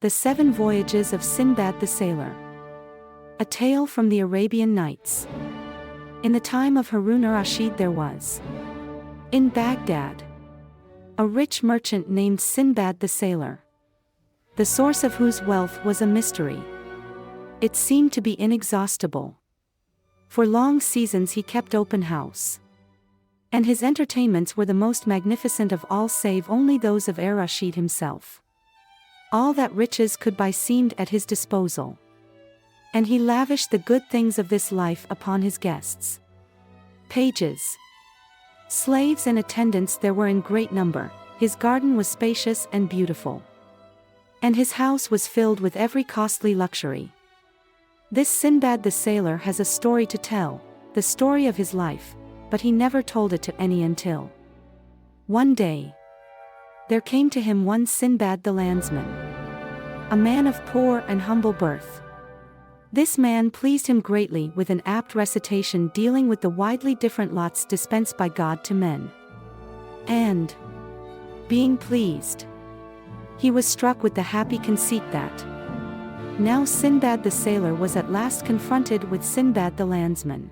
The 7 Voyages of Sinbad the Sailor. A tale from the Arabian Nights. In the time of Harun ar-Rashid there was, in Baghdad, a rich merchant named Sindbad the Sailor, the source of whose wealth was a mystery. It seemed to be inexhaustible. For long seasons he kept open house, and his entertainments were the most magnificent of all save only those of ar-Rashid himself. All that riches could buy seemed at his disposal, and he lavished the good things of this life upon his guests. Pages, slaves and attendants there were in great number. His garden was spacious and beautiful, and his house was filled with every costly luxury. This Sindbad the Sailor has a story to tell, the story of his life, but he never told it to any until one day there came to him one Sindbad the Landsman, a man of poor and humble birth. This man pleased him greatly with an apt recitation dealing with the widely different lots dispensed by God to men. And, being pleased, he was struck with the happy conceit that now Sindbad the Sailor was at last confronted with Sindbad the Landsman.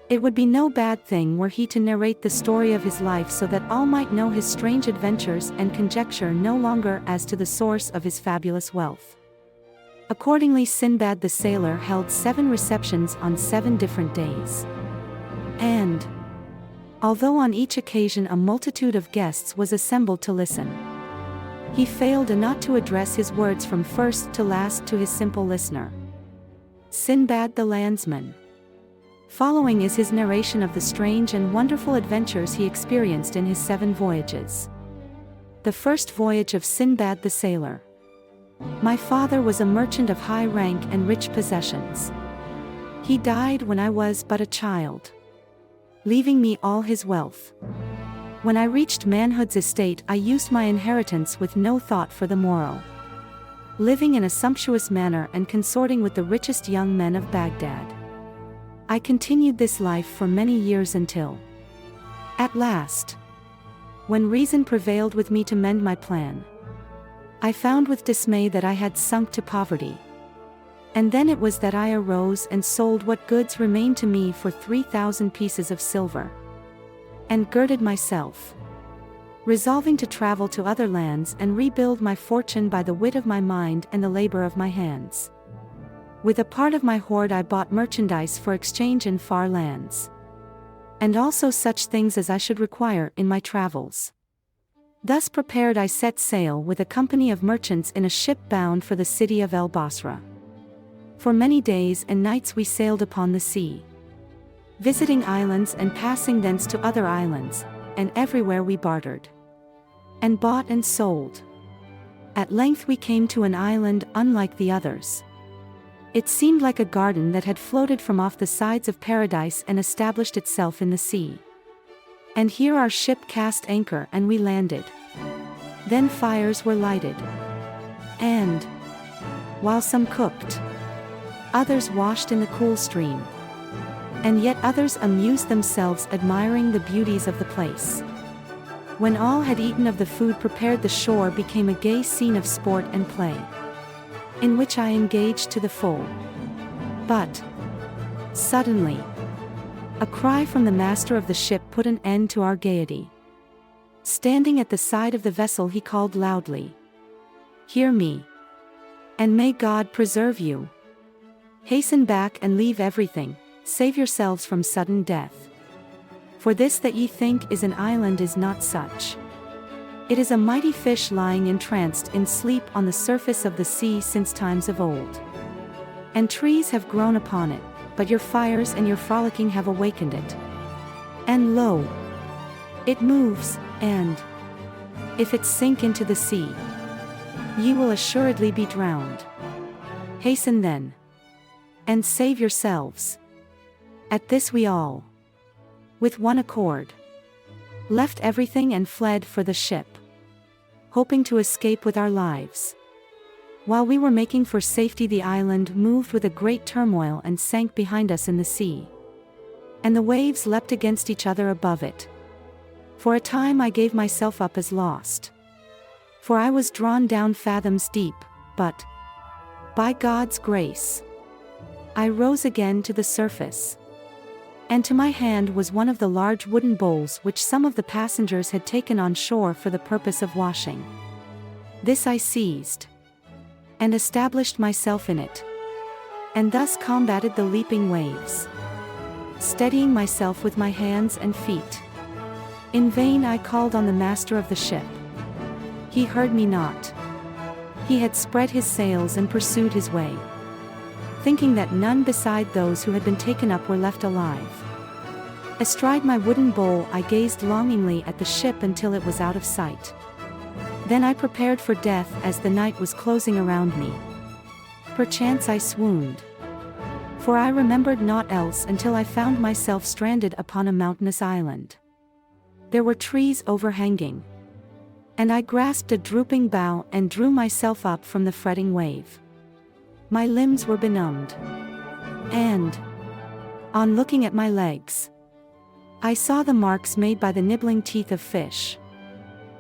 It would be no bad thing were he to narrate the story of his life so that all might know his strange adventures and conjecture no longer as to the source of his fabulous wealth. Accordingly Sindbad the Sailor held 7 receptions on 7 different days. And, although on each occasion a multitude of guests was assembled to listen, he failed not to address his words from first to last to his simple listener, Sindbad the Landsman. Following is his narration of the strange and wonderful adventures he experienced in his 7 voyages. The first voyage of Sindbad the Sailor. My father was a merchant of high rank and rich possessions. He died when I was but a child, leaving me all his wealth. When I reached manhood's estate I used my inheritance with no thought for the morrow, living in a sumptuous manner and consorting with the richest young men of Baghdad. I continued this life for many years until, at last, when reason prevailed with me to mend my plan, I found with dismay that I had sunk to poverty. And then it was that I arose and sold what goods remained to me for 3,000 pieces of silver, and girded myself, resolving to travel to other lands and rebuild my fortune by the wit of my mind and the labor of my hands. With a part of my hoard I bought merchandise for exchange in far lands, and also such things as I should require in my travels. Thus prepared I set sail with a company of merchants in a ship bound for the city of El Basra. For many days and nights we sailed upon the sea, visiting islands and passing thence to other islands, and everywhere we bartered, and bought and sold. At length we came to an island unlike the others. It seemed like a garden that had floated from off the sides of paradise and established itself in the sea. And here our ship cast anchor and we landed. Then fires were lighted, and, while some cooked, others washed in the cool stream, and yet others amused themselves admiring the beauties of the place. When all had eaten of the food prepared the shore became a gay scene of sport and play, in which I engaged to the full. But, suddenly, a cry from the master of the ship put an end to our gaiety. Standing at the side of the vessel he called loudly, "Hear me, and may God preserve you. Hasten back and leave everything, save yourselves from sudden death. For this that ye think is an island is not such. It is a mighty fish lying entranced in sleep on the surface of the sea since times of old. And trees have grown upon it, but your fires and your frolicking have awakened it. And lo, it moves, and, if it sink into the sea, ye will assuredly be drowned. Hasten then, and save yourselves." At this we all, with one accord, left everything and fled for the ship, hoping to escape with our lives. While we were making for safety the island moved with a great turmoil and sank behind us in the sea, and the waves leapt against each other above it. For a time I gave myself up as lost, for I was drawn down fathoms deep, but, by God's grace, I rose again to the surface. And to my hand was one of the large wooden bowls which some of the passengers had taken on shore for the purpose of washing. This I seized, and established myself in it, and thus combated the leaping waves, steadying myself with my hands and feet. In vain I called on the master of the ship. He heard me not. He had spread his sails and pursued his way, thinking that none beside those who had been taken up were left alive. Astride my wooden bowl I gazed longingly at the ship until it was out of sight. Then I prepared for death as the night was closing around me. Perchance I swooned, for I remembered naught else until I found myself stranded upon a mountainous island. There were trees overhanging, and I grasped a drooping bough and drew myself up from the fretting wave. My limbs were benumbed, and, on looking at my legs, I saw the marks made by the nibbling teeth of fish,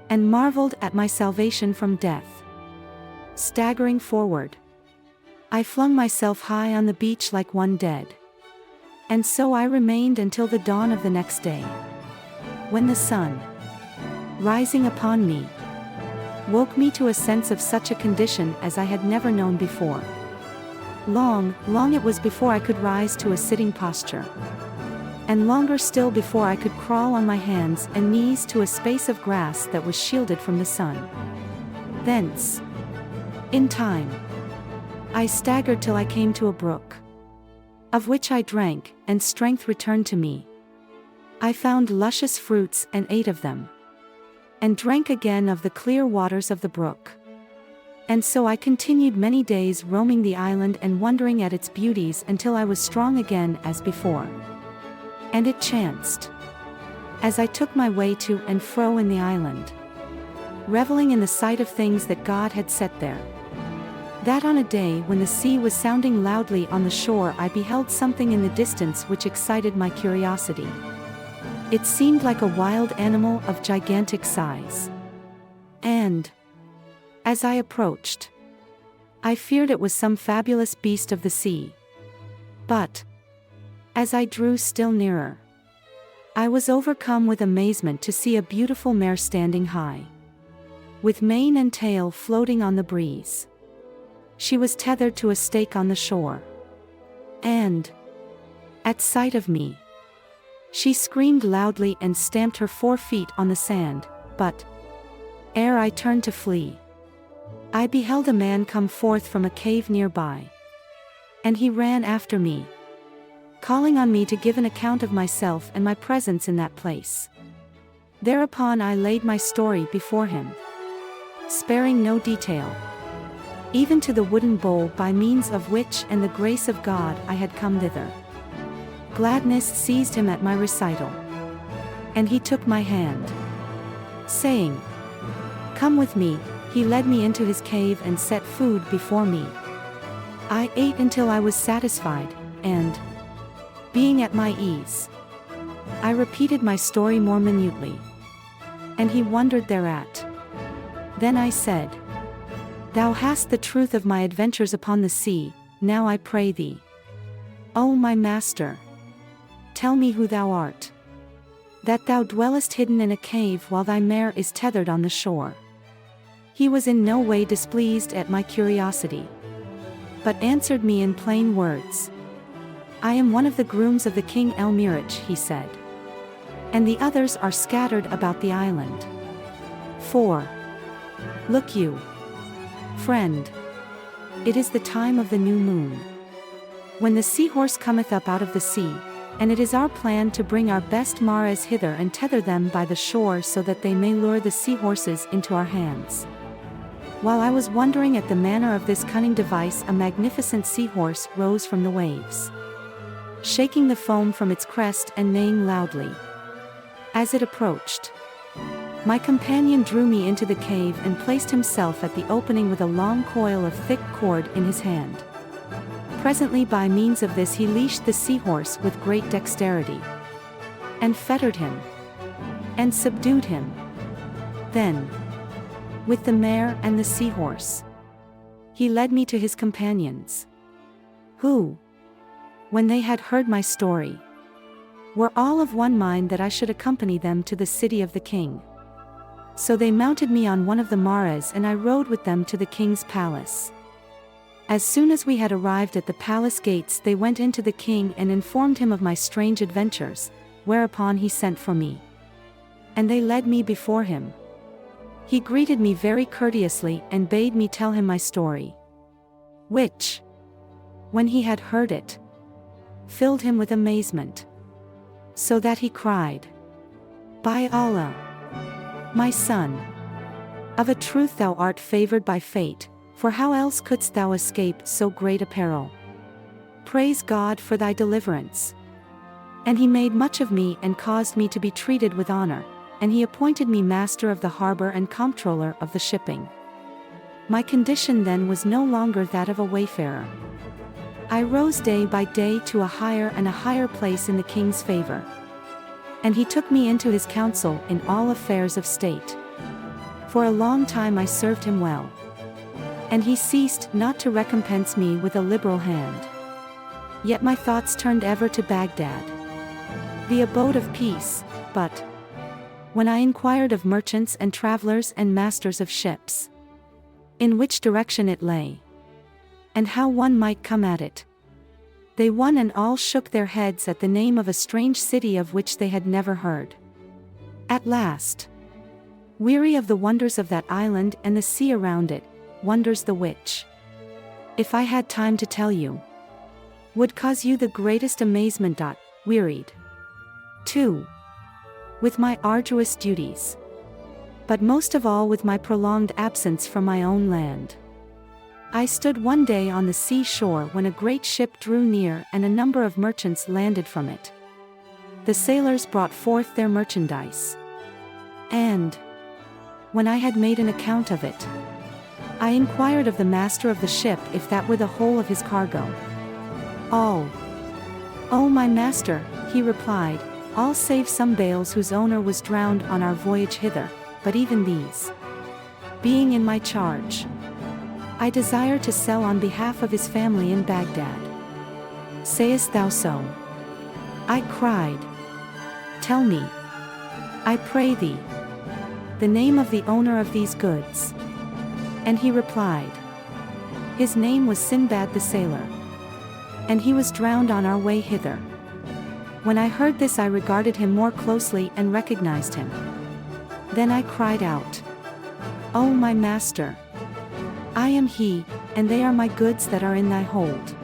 and marveled at my salvation from death. Staggering forward, I flung myself high on the beach like one dead. And so I remained until the dawn of the next day, when the sun, rising upon me, woke me to a sense of such a condition as I had never known before. Long it was before I could rise to a sitting posture, and longer still before I could crawl on my hands and knees to a space of grass that was shielded from the sun. Thence, in time, I staggered till I came to a brook, of which I drank, and strength returned to me. I found luscious fruits and ate of them, and drank again of the clear waters of the brook. And so I continued many days roaming the island and wondering at its beauties until I was strong again as before. And it chanced, as I took my way to and fro in the island, reveling in the sight of things that God had set there, that on a day when the sea was sounding loudly on the shore I beheld something in the distance which excited my curiosity. It seemed like a wild animal of gigantic size, and, as I approached, I feared it was some fabulous beast of the sea. But, as I drew still nearer, I was overcome with amazement to see a beautiful mare standing high, with mane and tail floating on the breeze. She was tethered to a stake on the shore, and, at sight of me, she screamed loudly and stamped her 4 feet on the sand, but, ere I turned to flee, I beheld a man come forth from a cave nearby, and he ran after me, calling on me to give an account of myself and my presence in that place. Thereupon I laid my story before him, sparing no detail, even to the wooden bowl by means of which and the grace of God I had come thither. Gladness seized him at my recital, and he took my hand, saying, "Come with me." He led me into his cave and set food before me. I ate until I was satisfied, and, being at my ease, I repeated my story more minutely, and he wondered thereat. Then I said, "Thou hast the truth of my adventures upon the sea, now I pray thee, O my master, tell me who thou art, that thou dwellest hidden in a cave while thy mare is tethered on the shore." He was in no way displeased at my curiosity, but answered me in plain words. "I am one of the grooms of the king Elmirich," he said, "and the others are scattered about the island. For, look you, friend, it is the time of the new moon, when the seahorse cometh up out of the sea, and it is our plan to bring our best mares hither and tether them by the shore so that they may lure the seahorses into our hands." While I was wondering at the manner of this cunning device, a magnificent seahorse rose from the waves, shaking the foam from its crest and neighing loudly. As it approached, my companion drew me into the cave and placed himself at the opening with a long coil of thick cord in his hand. Presently by means of this he leashed the seahorse with great dexterity, and fettered him, and subdued him. Then, with the mare and the seahorse, he led me to his companions, who, when they had heard my story, were all of one mind that I should accompany them to the city of the king. So they mounted me on one of the mares and I rode with them to the king's palace. As soon as we had arrived at the palace gates, they went in to the king and informed him of my strange adventures, whereupon he sent for me. And they led me before him. He greeted me very courteously and bade me tell him my story, which, when he had heard it, filled him with amazement, so that he cried, "By Allah, my son, of a truth thou art favored by fate, for how else couldst thou escape so great a peril? Praise God for thy deliverance." And he made much of me and caused me to be treated with honor, and he appointed me master of the harbor and comptroller of the shipping. My condition then was no longer that of a wayfarer. I rose day by day to a higher and a higher place in the king's favor. And he took me into his council in all affairs of state. For a long time I served him well. And he ceased not to recompense me with a liberal hand. Yet my thoughts turned ever to Baghdad, the abode of peace, but when I inquired of merchants and travelers and masters of ships, in which direction it lay, and how one might come at it, they one and all shook their heads at the name of a strange city of which they had never heard. At last, weary of the wonders of that island and the sea around it, wonders the which, if I had time to tell you, would cause you the greatest amazement. Wearied, too, with my arduous duties, but most of all with my prolonged absence from my own land, I stood one day on the sea shore when a great ship drew near and a number of merchants landed from it. The sailors brought forth their merchandise, and when I had made an account of it, I inquired of the master of the ship if that were the whole of his cargo. "All, O my master," he replied, "all save some bales whose owner was drowned on our voyage hither, but even these, being in my charge, I desire to sell on behalf of his family in Baghdad." "Sayest thou so?" I cried. "Tell me, I pray thee, the name of the owner of these goods." And he replied, "His name was Sindbad the Sailor, and he was drowned on our way hither." When I heard this, I regarded him more closely and recognized him. Then I cried out, "O my master, I am he, and they are my goods that are in thy hold."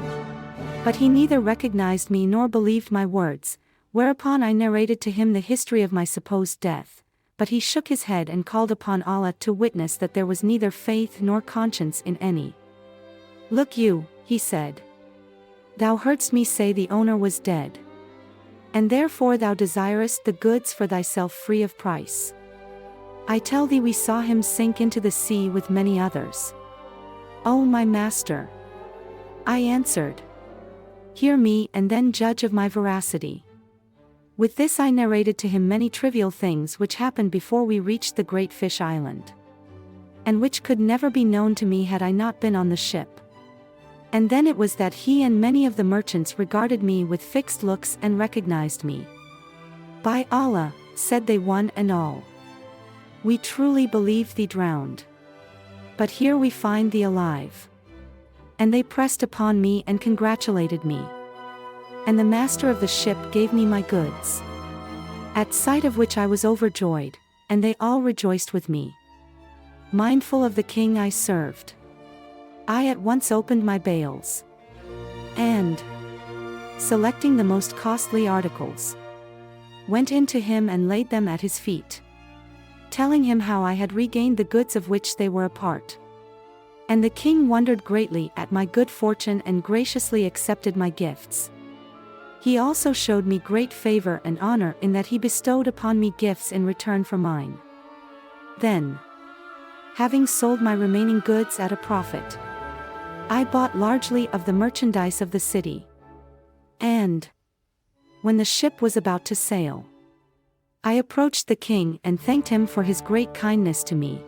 But he neither recognized me nor believed my words, whereupon I narrated to him the history of my supposed death, but he shook his head and called upon Allah to witness that there was neither faith nor conscience in any. "Look you," he said, "thou heardst me say the owner was dead, and therefore thou desirest the goods for thyself free of price. I tell thee we saw him sink into the sea with many others." "O my master," I answered, "hear me and then judge of my veracity." With this I narrated to him many trivial things which happened before we reached the great fish island, and which could never be known to me had I not been on the ship. And then it was that he and many of the merchants regarded me with fixed looks and recognized me. "By Allah," said they one and all, "we truly believe thee drowned, but here we find thee alive." And they pressed upon me and congratulated me. And the master of the ship gave me my goods, at sight of which I was overjoyed, and they all rejoiced with me. Mindful of the king I served, I at once opened my bales, and, selecting the most costly articles, went in to him and laid them at his feet, telling him how I had regained the goods of which they were a part. And the king wondered greatly at my good fortune and graciously accepted my gifts. He also showed me great favor and honor in that he bestowed upon me gifts in return for mine. Then, having sold my remaining goods at a profit, I bought largely of the merchandise of the city. And, when the ship was about to sail, I approached the king and thanked him for his great kindness to me.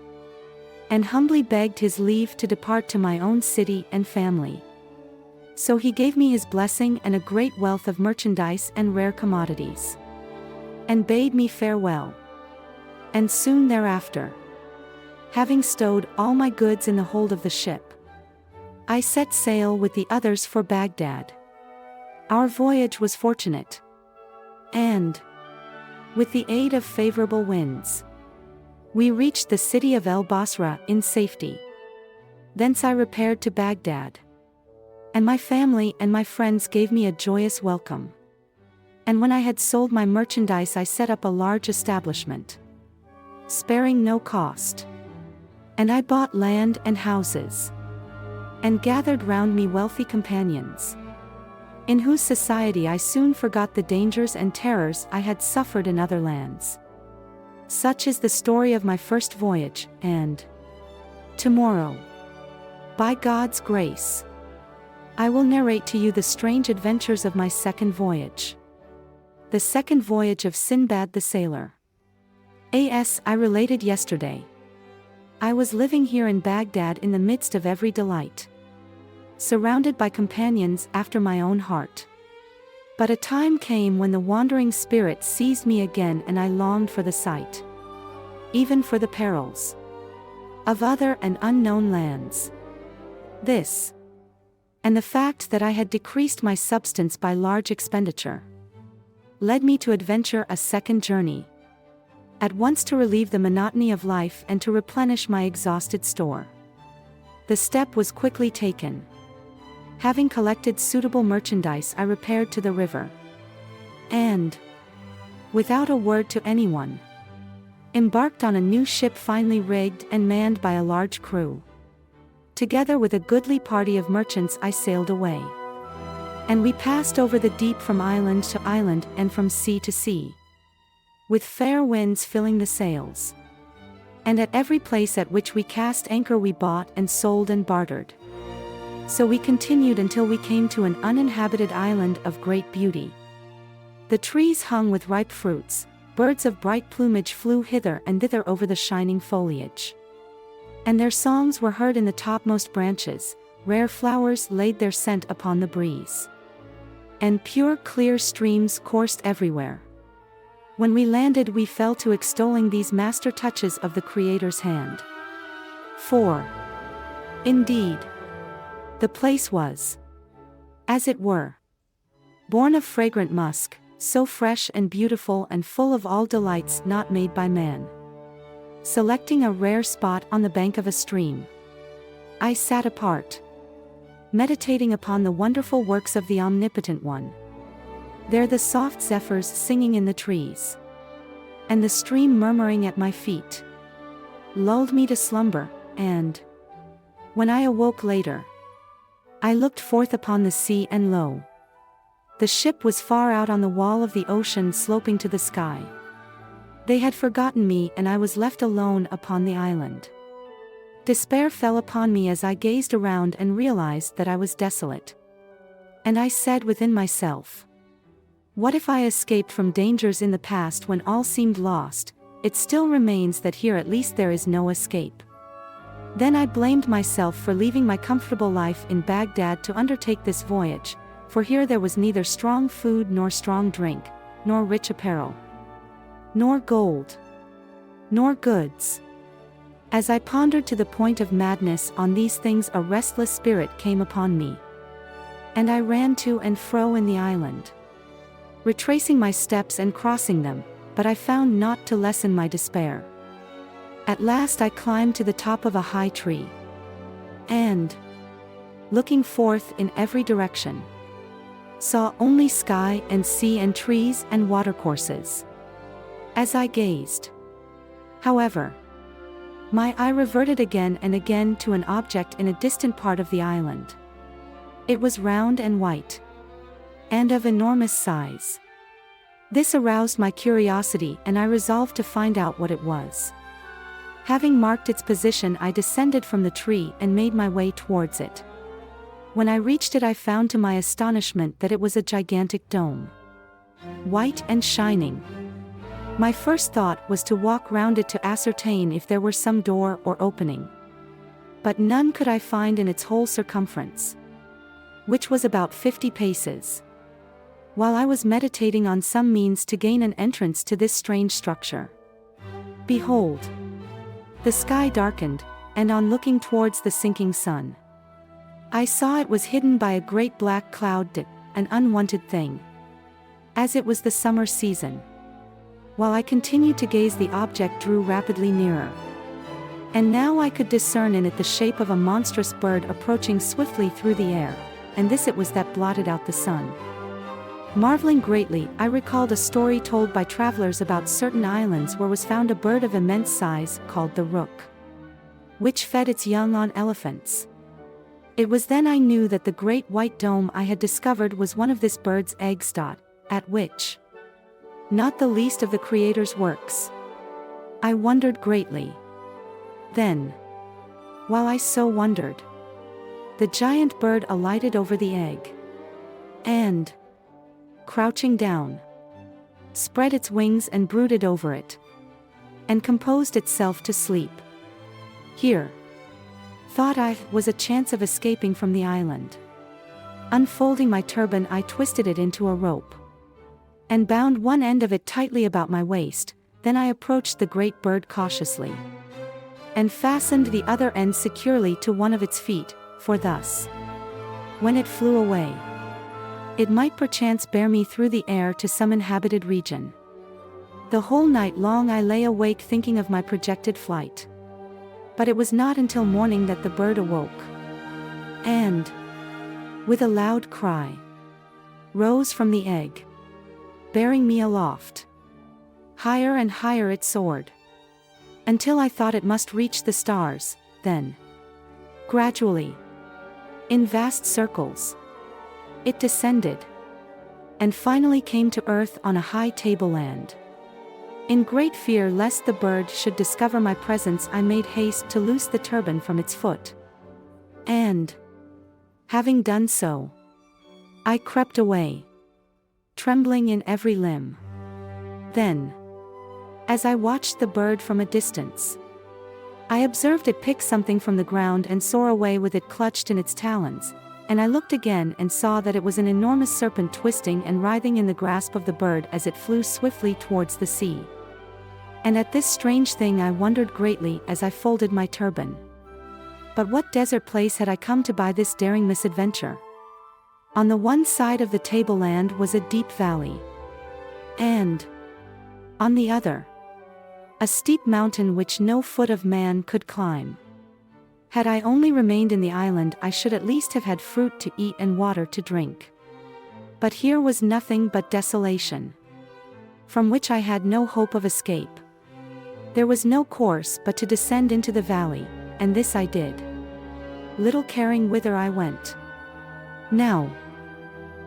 and humbly begged his leave to depart to my own city and family. So he gave me his blessing and a great wealth of merchandise and rare commodities, and bade me farewell. And soon thereafter, having stowed all my goods in the hold of the ship, I set sail with the others for Baghdad. Our voyage was fortunate, and, with the aid of favorable winds, we reached the city of El Basra in safety. Thence I repaired to Baghdad, and my family and my friends gave me a joyous welcome. And when I had sold my merchandise, I set up a large establishment, sparing no cost. And I bought land and houses, and gathered round me wealthy companions, in whose society I soon forgot the dangers and terrors I had suffered in other lands. Such is the story of my first voyage, and tomorrow, by God's grace, I will narrate to you the strange adventures of my second voyage. The second voyage of Sindbad the Sailor. As I related yesterday, I was living here in Baghdad in the midst of every delight, surrounded by companions after my own heart. But a time came when the wandering spirit seized me again, and I longed for the sight, even for the perils, of other and unknown lands. This, and the fact that I had decreased my substance by large expenditure, led me to adventure a second journey, at once to relieve the monotony of life and to replenish my exhausted store. The step was quickly taken. Having collected suitable merchandise, I repaired to the river, and, without a word to anyone, embarked on a new ship finely rigged and manned by a large crew. Together with a goodly party of merchants I sailed away, and we passed over the deep from island to island and from sea to sea, with fair winds filling the sails. And at every place at which we cast anchor we bought and sold and bartered. So we continued until we came to an uninhabited island of great beauty. The trees hung with ripe fruits, birds of bright plumage flew hither and thither over the shining foliage, and their songs were heard in the topmost branches, rare flowers laid their scent upon the breeze, and pure clear streams coursed everywhere. When we landed, we fell to extolling these master touches of the Creator's hand. For, indeed, the place was, as it were, born of fragrant musk, so fresh and beautiful and full of all delights not made by man. Selecting a rare spot on the bank of a stream, I sat apart, meditating upon the wonderful works of the Omnipotent One. There the soft zephyrs singing in the trees, and the stream murmuring at my feet, lulled me to slumber, and, when I awoke later, I looked forth upon the sea, and lo, the ship was far out on the wall of the ocean sloping to the sky. They had forgotten me, and I was left alone upon the island. Despair fell upon me as I gazed around and realized that I was desolate. And I said within myself, what if I escaped from dangers in the past when all seemed lost? It still remains that here at least there is no escape. Then I blamed myself for leaving my comfortable life in Baghdad to undertake this voyage, for here there was neither strong food nor strong drink, nor rich apparel, nor gold, nor goods. As I pondered to the point of madness on these things, a restless spirit came upon me, and I ran to and fro in the island, retracing my steps and crossing them, but I found naught to lessen my despair. At last I climbed to the top of a high tree, and, looking forth in every direction, saw only sky and sea and trees and watercourses. As I gazed, however, my eye reverted again and again to an object in a distant part of the island. It was round and white, and of enormous size. This aroused my curiosity, and I resolved to find out what it was. Having marked its position, I descended from the tree and made my way towards it. When I reached it, I found to my astonishment that it was a gigantic dome, white and shining. My first thought was to walk round it to ascertain if there were some door or opening. but none could I find in its whole circumference, which was about 50 paces. While I was meditating on some means to gain an entrance to this strange structure, behold, the sky darkened, and on looking towards the sinking sun, I saw it was hidden by a great black cloud, an unwanted thing, as it was the summer season. While I continued to gaze, the object drew rapidly nearer, and now I could discern in it the shape of a monstrous bird approaching swiftly through the air, and this it was that blotted out the sun. Marveling greatly, I recalled a story told by travelers about certain islands where was found a bird of immense size, called the rook, which fed its young on elephants. It was then I knew that the great white dome I had discovered was one of this bird's eggs. At which, not the least of the Creator's works, I wondered greatly. Then, while I so wondered, the giant bird alighted over the egg, and, crouching down, spread its wings and brooded over it, and composed itself to sleep. Here, thought I, was a chance of escaping from the island. Unfolding my turban, I twisted it into a rope, and bound one end of it tightly about my waist. Then I approached the great bird cautiously, and fastened the other end securely to one of its feet, for thus, when it flew away, it might perchance bear me through the air to some inhabited region. The whole night long I lay awake thinking of my projected flight. But it was not until morning that the bird awoke, and, with a loud cry, rose from the egg, bearing me aloft. Higher and higher it soared, until I thought it must reach the stars. Then, gradually, in vast circles, it descended, and finally came to earth on a high tableland. In great fear lest the bird should discover my presence, I made haste to loose the turban from its foot, and, having done so, I crept away, trembling in every limb. Then, as I watched the bird from a distance, I observed it pick something from the ground and soar away with it clutched in its talons, and I looked again and saw that it was an enormous serpent twisting and writhing in the grasp of the bird as it flew swiftly towards the sea. And at this strange thing I wondered greatly as I folded my turban. But what desert place had I come to by this daring misadventure? On the one side of the tableland was a deep valley, and, on the other, a steep mountain which no foot of man could climb. Had I only remained in the island, I should at least have had fruit to eat and water to drink. But here was nothing but desolation, from which I had no hope of escape. There was no course but to descend into the valley, and this I did, little caring whither I went. Now,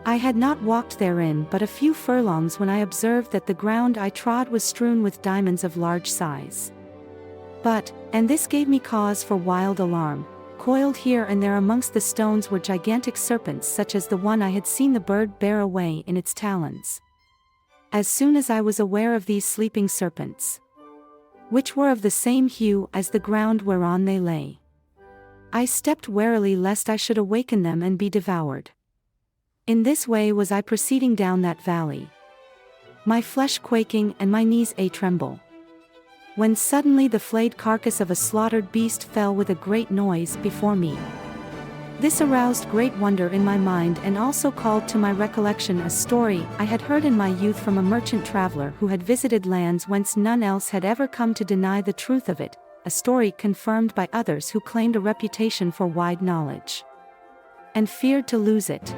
I had not walked therein but a few furlongs when I observed that the ground I trod was strewn with diamonds of large size. But, and this gave me cause for wild alarm, coiled here and there amongst the stones were gigantic serpents such as the one I had seen the bird bear away in its talons. As soon as I was aware of these sleeping serpents, which were of the same hue as the ground whereon they lay, I stepped warily lest I should awaken them and be devoured. In this way was I proceeding down that valley, my flesh quaking and my knees a-tremble, when suddenly the flayed carcass of a slaughtered beast fell with a great noise before me. This aroused great wonder in my mind and also called to my recollection a story I had heard in my youth from a merchant traveler who had visited lands whence none else had ever come to deny the truth of it, a story confirmed by others who claimed a reputation for wide knowledge, and feared to lose it.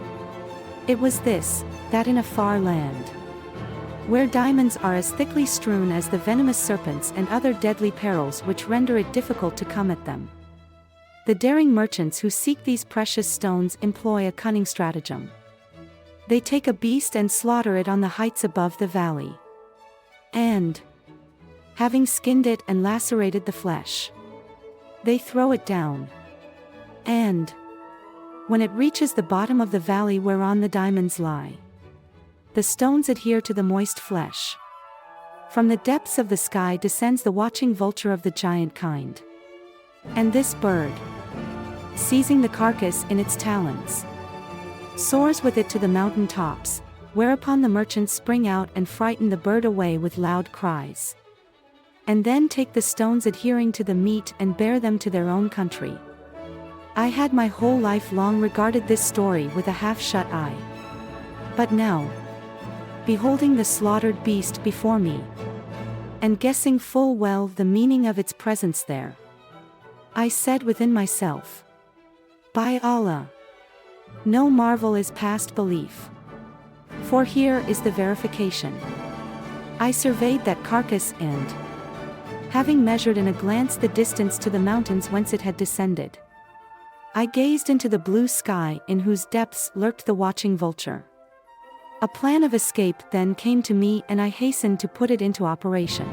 It was this, that in a far land, where diamonds are as thickly strewn as the venomous serpents and other deadly perils which render it difficult to come at them, the daring merchants who seek these precious stones employ a cunning stratagem. They take a beast and slaughter it on the heights above the valley, and, having skinned it and lacerated the flesh, they throw it down, and, when it reaches the bottom of the valley whereon the diamonds lie, the stones adhere to the moist flesh. From the depths of the sky descends the watching vulture of the giant kind, and this bird, seizing the carcass in its talons, soars with it to the mountain tops, whereupon the merchants spring out and frighten the bird away with loud cries, and then take the stones adhering to the meat and bear them to their own country. I had my whole life long regarded this story with a half-shut eye. But now, beholding the slaughtered beast before me, and guessing full well the meaning of its presence there, I said within myself, "By Allah, no marvel is past belief. For here is the verification." I surveyed that carcass and, having measured in a glance the distance to the mountains whence it had descended, I gazed into the blue sky in whose depths lurked the watching vulture. A plan of escape then came to me and I hastened to put it into operation.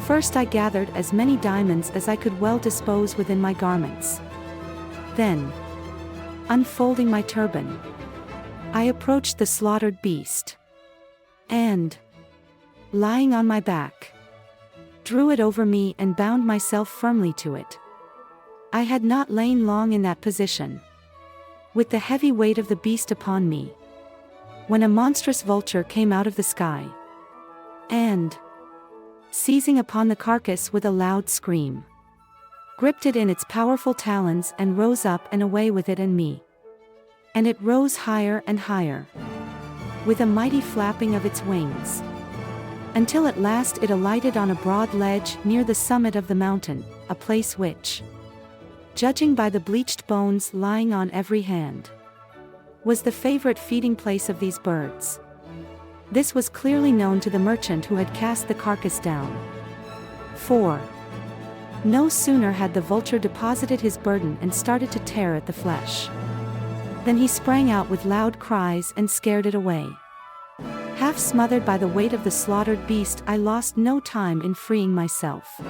First I gathered as many diamonds as I could well dispose within my garments. Then, unfolding my turban, I approached the slaughtered beast, and, lying on my back, drew it over me and bound myself firmly to it. I had not lain long in that position, with the heavy weight of the beast upon me, when a monstrous vulture came out of the sky, and, seizing upon the carcass with a loud scream, gripped it in its powerful talons and rose up and away with it and me. And it rose higher and higher, with a mighty flapping of its wings, until at last it alighted on a broad ledge near the summit of the mountain, a place which, judging by the bleached bones lying on every hand, was the favorite feeding place of these birds. This was clearly known to the merchant who had cast the carcass down. For no sooner had the vulture deposited his burden and started to tear at the flesh, than he sprang out with loud cries and scared it away. Half smothered by the weight of the slaughtered beast, I lost no time in freeing myself,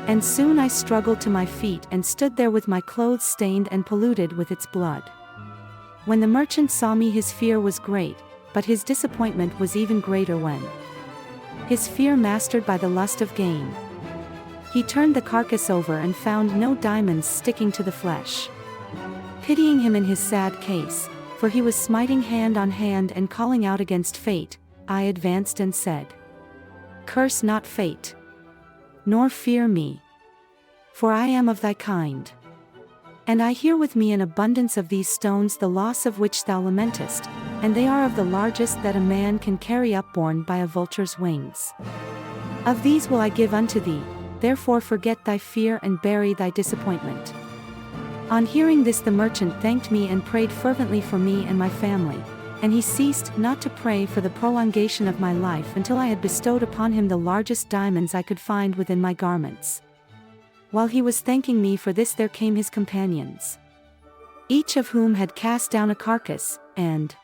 and soon I struggled to my feet and stood there with my clothes stained and polluted with its blood. When the merchant saw me, his fear was great, but his disappointment was even greater when, his fear mastered by the lust of gain, he turned the carcass over and found no diamonds sticking to the flesh. Pitying him in his sad case, for he was smiting hand on hand and calling out against fate, I advanced and said, "Curse not fate, nor fear me, for I am of thy kind. And I hear with me an abundance of these stones, the loss of which thou lamentest, and they are of the largest that a man can carry upborne by a vulture's wings. Of these will I give unto thee, therefore forget thy fear and bury thy disappointment." On hearing this, the merchant thanked me and prayed fervently for me and my family, and he ceased not to pray for the prolongation of my life until I had bestowed upon him the largest diamonds I could find within my garments. While he was thanking me for this, there came his companions, each of whom had cast down a carcass, and,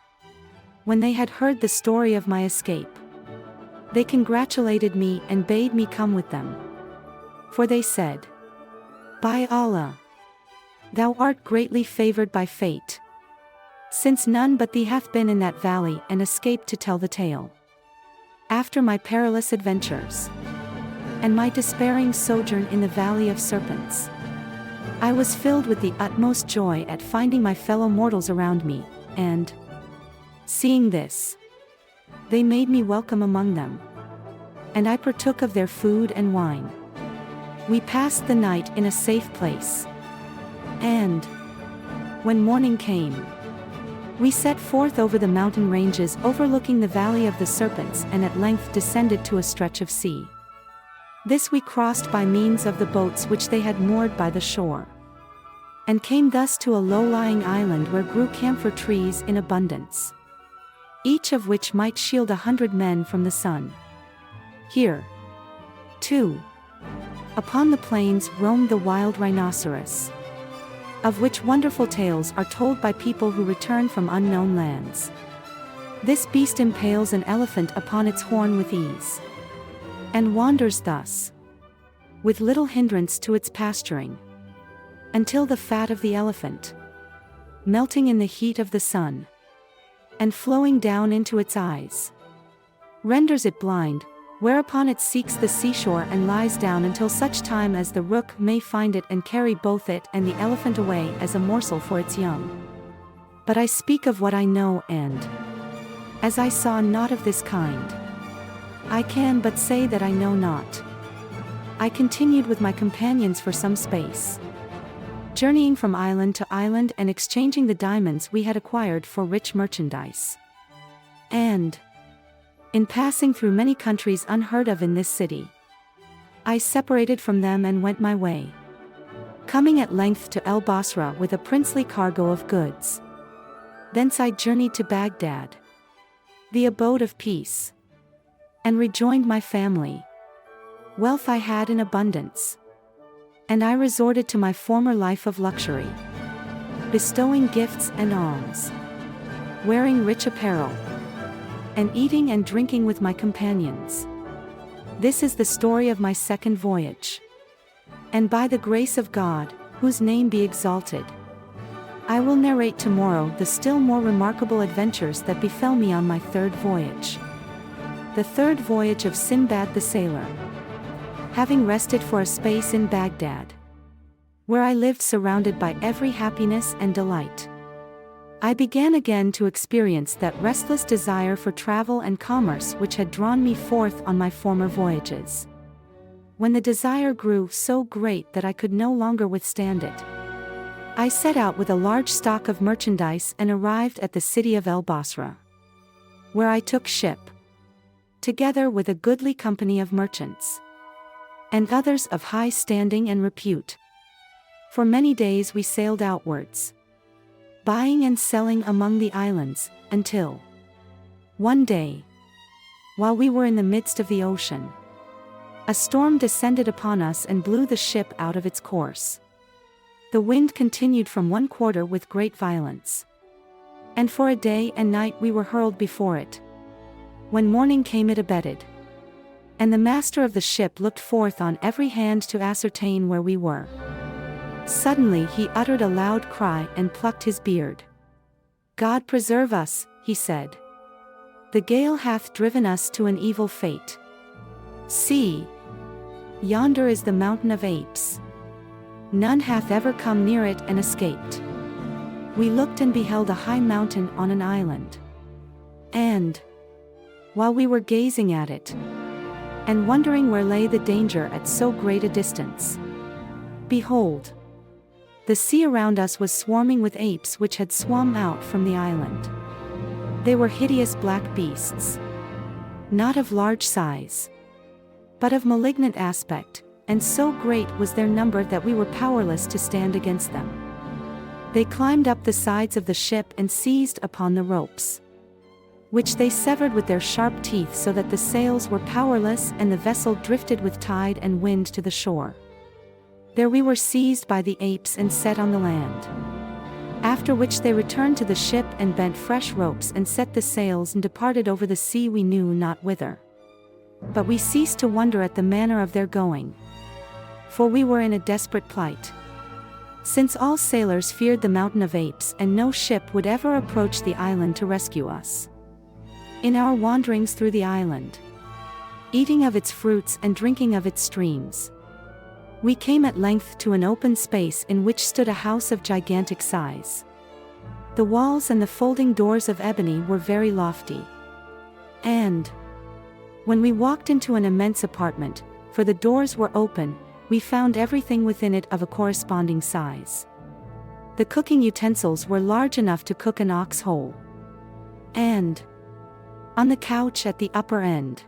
when they had heard the story of my escape, they congratulated me and bade me come with them. For they said, "By Allah, thou art greatly favored by fate, since none but thee hath been in that valley and escaped to tell the tale." After my perilous adventures, and my despairing sojourn in the Valley of Serpents, I was filled with the utmost joy at finding my fellow mortals around me, and, seeing this, they made me welcome among them, and I partook of their food and wine. We passed the night in a safe place, and, when morning came, we set forth over the mountain ranges overlooking the Valley of the Serpents and at length descended to a stretch of sea. This we crossed by means of the boats which they had moored by the shore, and came thus to a low-lying island where grew camphor trees in abundance, each of which might shield 100 men from the sun. Here, too, upon the plains roamed the wild rhinoceros, of which wonderful tales are told by people who return from unknown lands. This beast impales an elephant upon its horn with ease, and wanders thus, with little hindrance to its pasturing, until the fat of the elephant, melting in the heat of the sun, and flowing down into its eyes, renders it blind, whereupon it seeks the seashore and lies down until such time as the rook may find it and carry both it and the elephant away as a morsel for its young. But I speak of what I know, and as I saw naught of this kind, I can but say that I know not. I continued with my companions for some space, journeying from island to island and exchanging the diamonds we had acquired for rich merchandise. And in passing through many countries unheard of in this city, I separated from them and went my way, coming at length to El Basra with a princely cargo of goods. Thence I journeyed to Baghdad, the abode of peace, and rejoined my family. Wealth I had in abundance, and I resorted to my former life of luxury, bestowing gifts and alms, wearing rich apparel, and eating and drinking with my companions. This is the story of my second voyage. And by the grace of God, whose name be exalted, I will narrate tomorrow the still more remarkable adventures that befell me on my third voyage. The third voyage of Sindbad the Sailor. Having rested for a space in Baghdad, where I lived surrounded by every happiness and delight, I began again to experience that restless desire for travel and commerce which had drawn me forth on my former voyages. When the desire grew so great that I could no longer withstand it, I set out with a large stock of merchandise and arrived at the city of El Basra, where I took ship, together with a goodly company of merchants, and others of high standing and repute. For many days we sailed outwards, buying and selling among the islands, until one day, while we were in the midst of the ocean, a storm descended upon us and blew the ship out of its course. The wind continued from one quarter with great violence, and for a day and night we were hurled before it. When morning came it abated, and the master of the ship looked forth on every hand to ascertain where we were. Suddenly he uttered a loud cry and plucked his beard. "God preserve us," he said. "The gale hath driven us to an evil fate. See, yonder is the mountain of apes. None hath ever come near it and escaped." We looked and beheld a high mountain on an island. And while we were gazing at it, and wondering where lay the danger at so great a distance, behold, the sea around us was swarming with apes which had swum out from the island. They were hideous black beasts, not of large size, but of malignant aspect, and so great was their number that we were powerless to stand against them. They climbed up the sides of the ship and seized upon the ropes, which they severed with their sharp teeth so that the sails were powerless and the vessel drifted with tide and wind to the shore. There we were seized by the apes and set on the land. After which they returned to the ship and bent fresh ropes and set the sails and departed over the sea we knew not whither. But we ceased to wonder at the manner of their going, for we were in a desperate plight, since all sailors feared the mountain of apes and no ship would ever approach the island to rescue us. In our wanderings through the island, eating of its fruits and drinking of its streams, we came at length to an open space in which stood a house of gigantic size. The walls and the folding doors of ebony were very lofty. And when we walked into an immense apartment, for the doors were open, we found everything within it of a corresponding size. The cooking utensils were large enough to cook an ox whole. And on the couch at the upper end,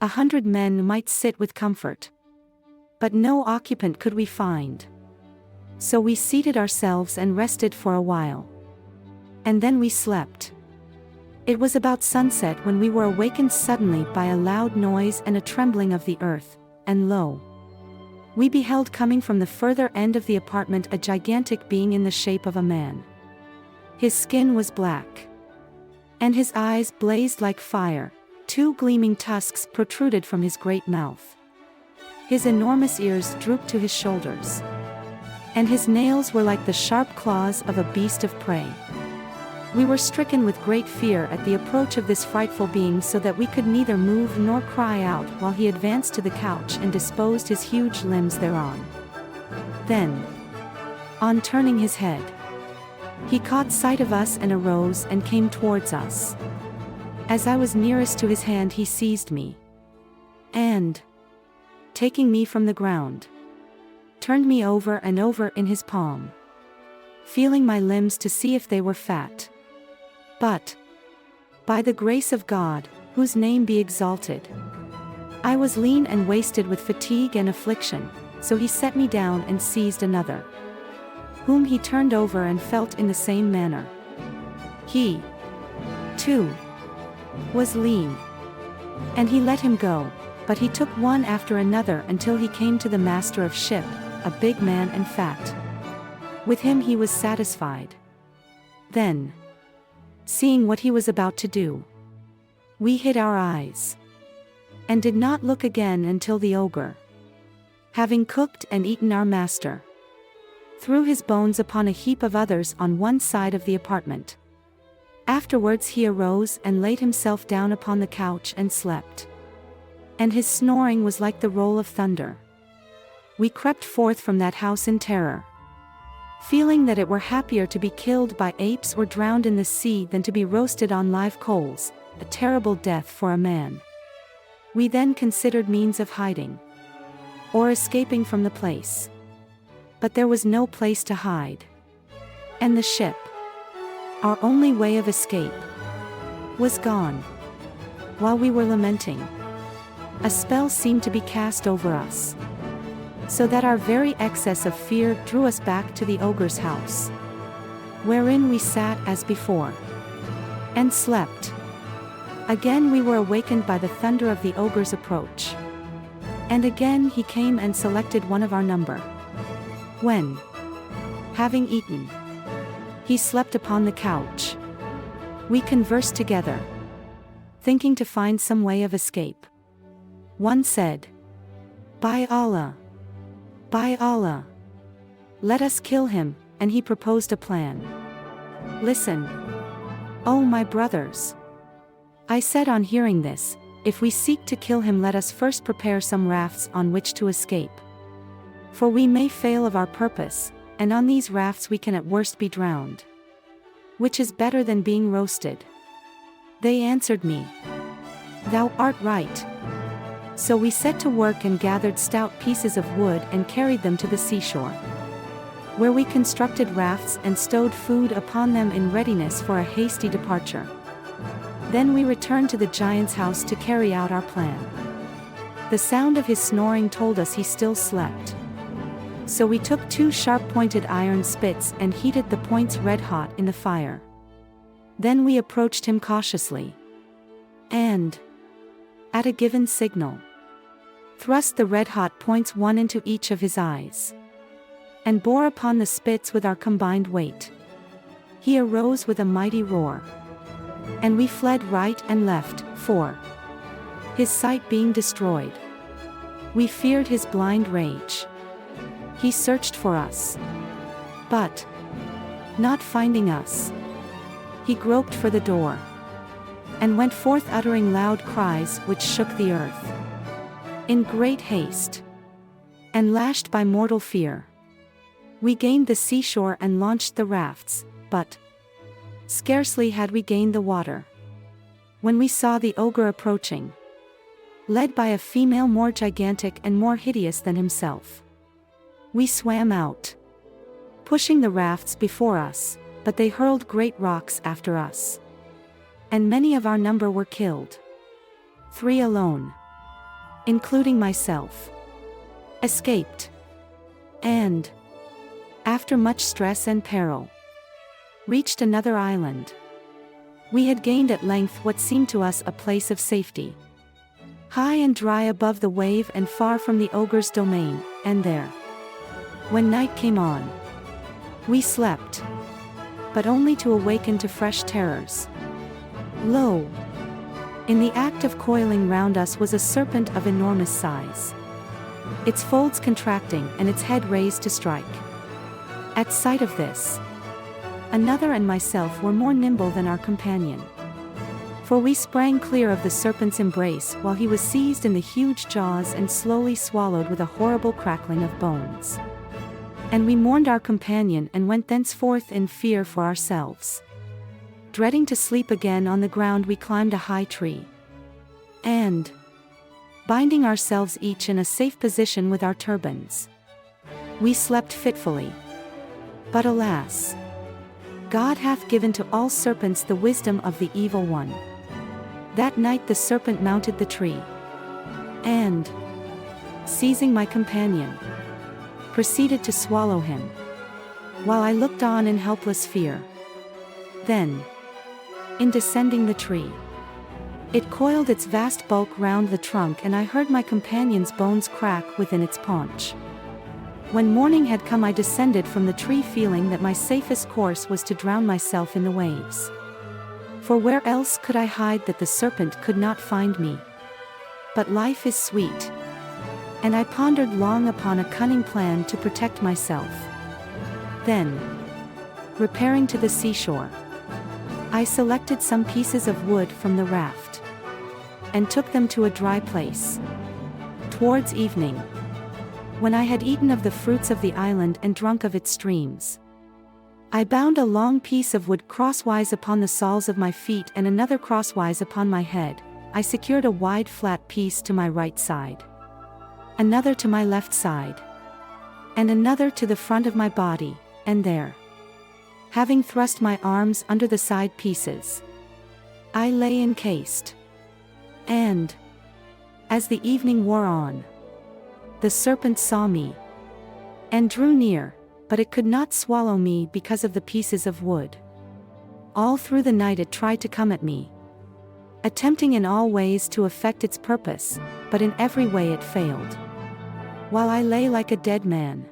100 men might sit with comfort. But no occupant could we find. So we seated ourselves and rested for a while. And then we slept. It was about sunset when we were awakened suddenly by a loud noise and a trembling of the earth, and lo! We beheld coming from the further end of the apartment a gigantic being in the shape of a man. His skin was black, and his eyes blazed like fire, 2 gleaming tusks protruded from his great mouth. His enormous ears drooped to his shoulders, and his nails were like the sharp claws of a beast of prey. We were stricken with great fear at the approach of this frightful being, so that we could neither move nor cry out, while he advanced to the couch and disposed his huge limbs thereon. Then, on turning his head, he caught sight of us and arose and came towards us. As I was nearest to his hand, he seized me, and, taking me from the ground, turned me over and over in his palm, feeling my limbs to see if they were fat. But, by the grace of God, whose name be exalted, I was lean and wasted with fatigue and affliction, so he set me down and seized another, whom he turned over and felt in the same manner. He, too, was lean, and he let him go, but he took one after another until he came to the master of ship, a big man and fat. With him he was satisfied. Then, seeing what he was about to do, we hid our eyes, and did not look again until the ogre, having cooked and eaten our master, threw his bones upon a heap of others on one side of the apartment. Afterwards he arose and laid himself down upon the couch and slept. And his snoring was like the roll of thunder. We crept forth from that house in terror, feeling that it were happier to be killed by apes or drowned in the sea than to be roasted on live coals, a terrible death for a man. We then considered means of hiding, or escaping from the place. But there was no place to hide. And the ship, our only way of escape, was gone. While we were lamenting, a spell seemed to be cast over us, so that our very excess of fear drew us back to the ogre's house, wherein we sat as before, and slept. Again we were awakened by the thunder of the ogre's approach, and again he came and selected one of our number. When, having eaten, he slept upon the couch, we conversed together, thinking to find some way of escape. One said, "By Allah! By Allah! Let us kill him," and he proposed a plan. "Listen, O my brothers," I said on hearing this, "if we seek to kill him, let us first prepare some rafts on which to escape. For we may fail of our purpose, and on these rafts we can at worst be drowned. Which is better than being roasted?" They answered me, "Thou art right." So we set to work and gathered stout pieces of wood and carried them to the seashore, where we constructed rafts and stowed food upon them in readiness for a hasty departure. Then we returned to the giant's house to carry out our plan. The sound of his snoring told us he still slept. So we took 2 sharp-pointed iron spits and heated the points red-hot in the fire. Then we approached him cautiously, and, at a given signal, thrust the red-hot points one into each of his eyes, and bore upon the spits with our combined weight. He arose with a mighty roar, and we fled right and left, for, his sight being destroyed, we feared his blind rage. He searched for us, but, not finding us, he groped for the door, and went forth uttering loud cries which shook the earth. In great haste, and lashed by mortal fear, we gained the seashore and launched the rafts, but, scarcely had we gained the water, when we saw the ogre approaching, led by a female more gigantic and more hideous than himself. We swam out, pushing the rafts before us, but they hurled great rocks after us, and many of our number were killed. 3 alone, including myself, escaped, and, after much stress and peril, reached another island. We had gained at length what seemed to us a place of safety, high and dry above the wave and far from the ogre's domain, and there, when night came on, we slept, but only to awaken to fresh terrors. Lo! In the act of coiling round us was a serpent of enormous size, its folds contracting and its head raised to strike. At sight of this, Another and myself were more nimble than our companion. For we sprang clear of the serpent's embrace while he was seized in the huge jaws and slowly swallowed with a horrible crackling of bones. And we mourned our companion and went thenceforth in fear for ourselves. Dreading to sleep again on the ground, we climbed a high tree. And, binding ourselves each in a safe position with our turbans, we slept fitfully. But alas! God hath given to all serpents the wisdom of the evil one. That night the serpent mounted the tree, and, seizing my companion, proceeded to swallow him, while I looked on in helpless fear. Then, in descending the tree, it coiled its vast bulk round the trunk, and I heard my companion's bones crack within its paunch. When morning had come, I descended from the tree, feeling that my safest course was to drown myself in the waves. For where else could I hide that the serpent could not find me? But life is sweet, and I pondered long upon a cunning plan to protect myself. Then, repairing to the seashore, I selected some pieces of wood from the raft, and took them to a dry place. Towards evening, when I had eaten of the fruits of the island and drunk of its streams, I bound a long piece of wood crosswise upon the soles of my feet and another crosswise upon my head. I secured a wide flat piece to my right side, another to my left side, and another to the front of my body, and there, having thrust my arms under the side pieces, I lay encased. And, as the evening wore on, the serpent saw me, and drew near, but it could not swallow me because of the pieces of wood. All through the night it tried to come at me, attempting in all ways to effect its purpose, but in every way it failed. While I lay like a dead man,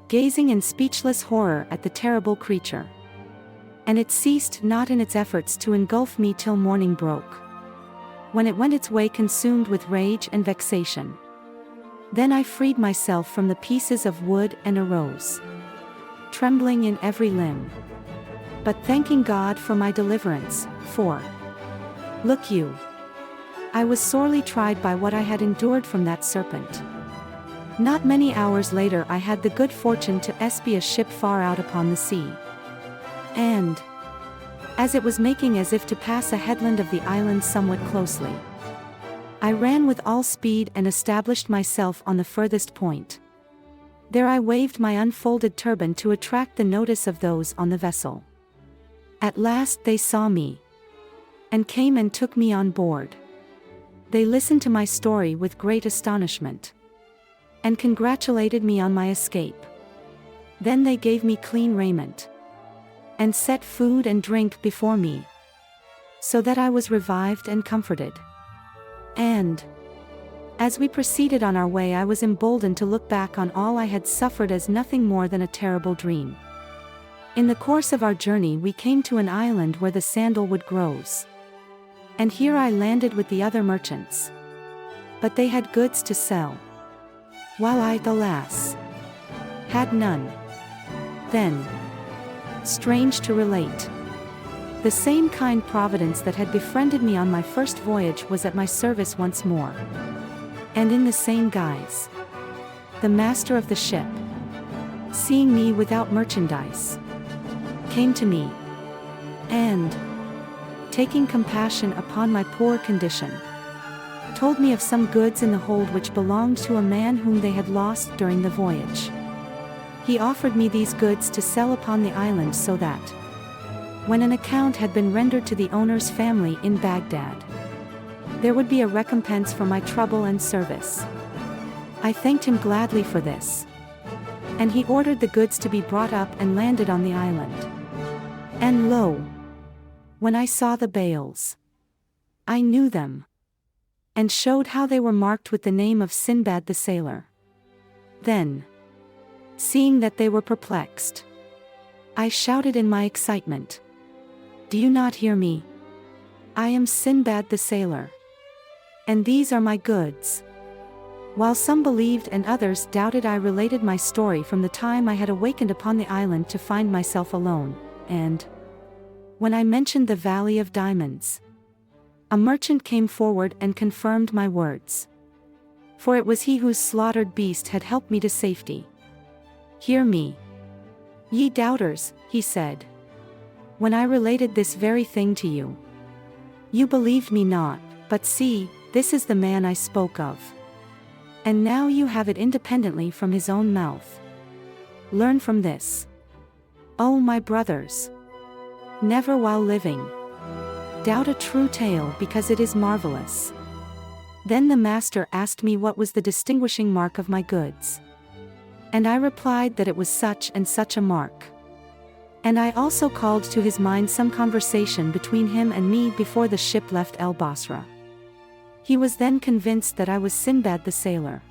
gazing in speechless horror at the terrible creature. And it ceased not in its efforts to engulf me till morning broke, when it went its way consumed with rage and vexation. Then I freed myself from the pieces of wood and arose, trembling in every limb, but thanking God for my deliverance. For, look you, I was sorely tried by what I had endured from that serpent. Not many hours later I had the good fortune to espy a ship far out upon the sea. And, as it was making as if to pass a headland of the island somewhat closely, I ran with all speed and established myself on the furthest point. There I waved my unfolded turban to attract the notice of those on the vessel. At last they saw me, and came and took me on board. They listened to my story with great astonishment, and congratulated me on my escape. Then they gave me clean raiment, and set food and drink before me, so that I was revived and comforted. And, as we proceeded on our way, I was emboldened to look back on all I had suffered as nothing more than a terrible dream. In the course of our journey we came to an island where the sandalwood grows, and here I landed with the other merchants. But they had goods to sell, while I, alas, had none. Then, strange to relate, the same kind providence that had befriended me on my first voyage was at my service once more, and in the same guise. The master of the ship, seeing me without merchandise, came to me, and, taking compassion upon my poor condition, told me of some goods in the hold which belonged to a man whom they had lost during the voyage. He offered me these goods to sell upon the island, so that, when an account had been rendered to the owner's family in Baghdad, there would be a recompense for my trouble and service. I thanked him gladly for this, and he ordered the goods to be brought up and landed on the island. And lo! When I saw the bales, I knew them, and showed how they were marked with the name of Sindbad the Sailor. Then, seeing that they were perplexed, I shouted in my excitement, "Do you not hear me? I am Sindbad the Sailor, and these are my goods." While some believed and others doubted, I related my story from the time I had awakened upon the island to find myself alone, and when I mentioned the Valley of Diamonds, a merchant came forward and confirmed my words. For it was he whose slaughtered beast had helped me to safety. Hear me, ye doubters, he said. When I related this very thing to you, you believed me not, but see, this is the man I spoke of. And now you have it independently from his own mouth. Learn from this. O my brothers, never while living doubt a true tale because it is marvelous. Then the master asked me what was the distinguishing mark of my goods. And I replied that it was such and such a mark. And I also called to his mind some conversation between him and me before the ship left El Basra. He was then convinced that I was Sindbad the Sailor.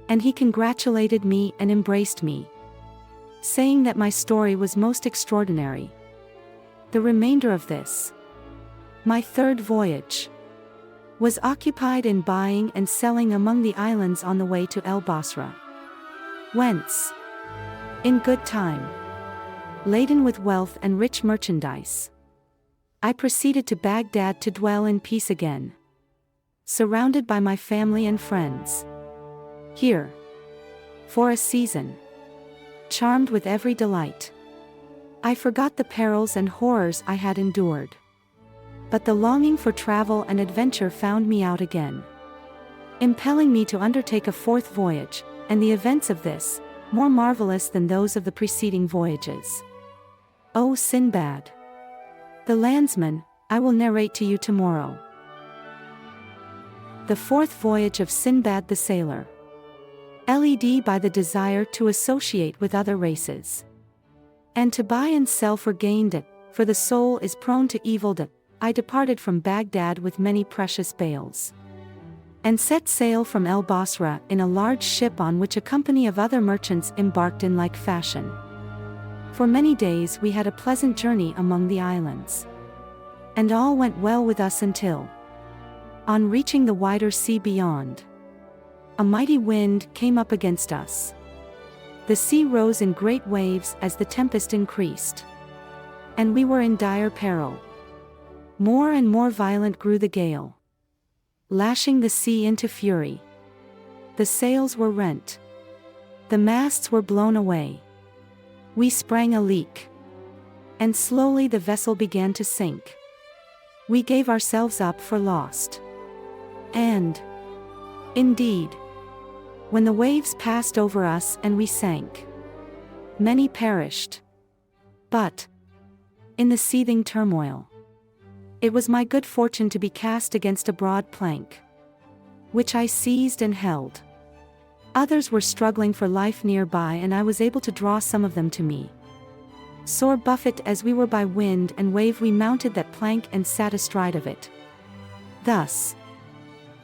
And he congratulated me and embraced me, saying that my story was most extraordinary. The remainder of this, my third voyage, was occupied in buying and selling among the islands on the way to El Basra. Whence, in good time, laden with wealth and rich merchandise, I proceeded to Baghdad to dwell in peace again, surrounded by my family and friends. Here, for a season, charmed with every delight, I forgot the perils and horrors I had endured. But the longing for travel and adventure found me out again, impelling me to undertake a fourth voyage, and the events of this, more marvelous than those of the preceding voyages. O Sindbad the Landsman, I will narrate to you tomorrow. The fourth voyage of Sindbad the Sailor. Led by the desire to associate with other races, and to buy and sell for gain, for the soul is prone to evil. I departed from Baghdad with many precious bales, and set sail from El Basra in a large ship on which a company of other merchants embarked in like fashion. For many days we had a pleasant journey among the islands, and all went well with us until, on reaching the wider sea beyond, a mighty wind came up against us. The sea rose in great waves as the tempest increased, and we were in dire peril. More and more violent grew the gale, lashing the sea into fury. The sails were rent. The masts were blown away. We sprang a leak, and slowly the vessel began to sink. We gave ourselves up for lost. And, indeed, when the waves passed over us and we sank, many perished. But, in the seething turmoil, it was my good fortune to be cast against a broad plank, which I seized and held. Others were struggling for life nearby, and I was able to draw some of them to me. Sore buffet as we were by wind and wave, we mounted that plank and sat astride of it. Thus,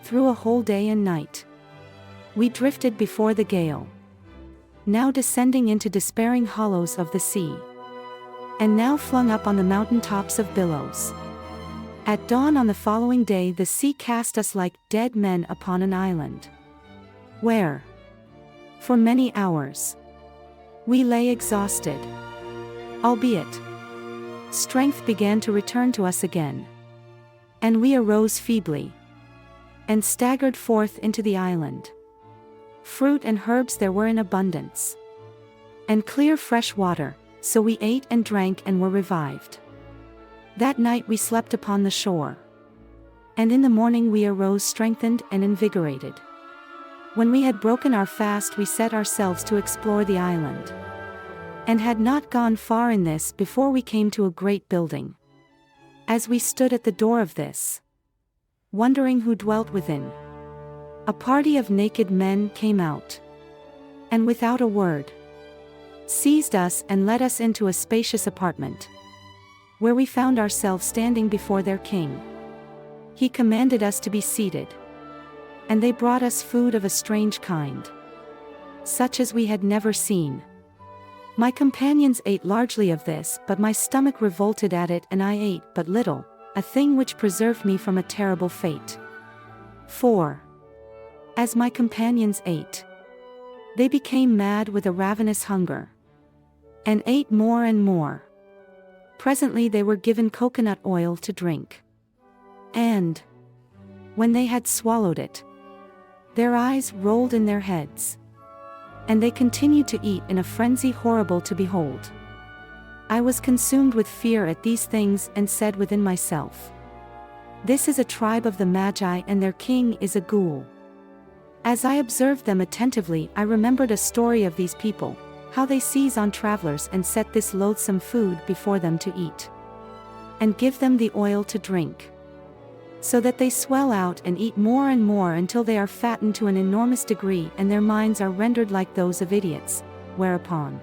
through a whole day and night, we drifted before the gale, now descending into despairing hollows of the sea, and now flung up on the mountain tops of billows. At dawn on the following day the sea cast us like dead men upon an island, where, for many hours, we lay exhausted. Albeit, strength began to return to us again, and we arose feebly, and staggered forth into the island. Fruit and herbs there were in abundance, and clear fresh water, so we ate and drank and were revived. That night we slept upon the shore, and in the morning we arose strengthened and invigorated. When we had broken our fast we set ourselves to explore the island, and had not gone far in this before we came to a great building. As we stood at the door of this, wondering who dwelt within, a party of naked men came out, and without a word, seized us and led us into a spacious apartment, where we found ourselves standing before their king. He commanded us to be seated, and they brought us food of a strange kind, such as we had never seen. My companions ate largely of this, but my stomach revolted at it, and I ate but little, a thing which preserved me from a terrible fate. For, as my companions ate, they became mad with a ravenous hunger, and ate more and more. Presently they were given coconut oil to drink. And when they had swallowed it, their eyes rolled in their heads, and they continued to eat in a frenzy horrible to behold. I was consumed with fear at these things and said within myself, "This is a tribe of the Magi and their king is a ghoul." As I observed them attentively, I remembered a story of these people, how they seize on travelers and set this loathsome food before them to eat, and give them the oil to drink, so that they swell out and eat more and more until they are fattened to an enormous degree and their minds are rendered like those of idiots, whereupon,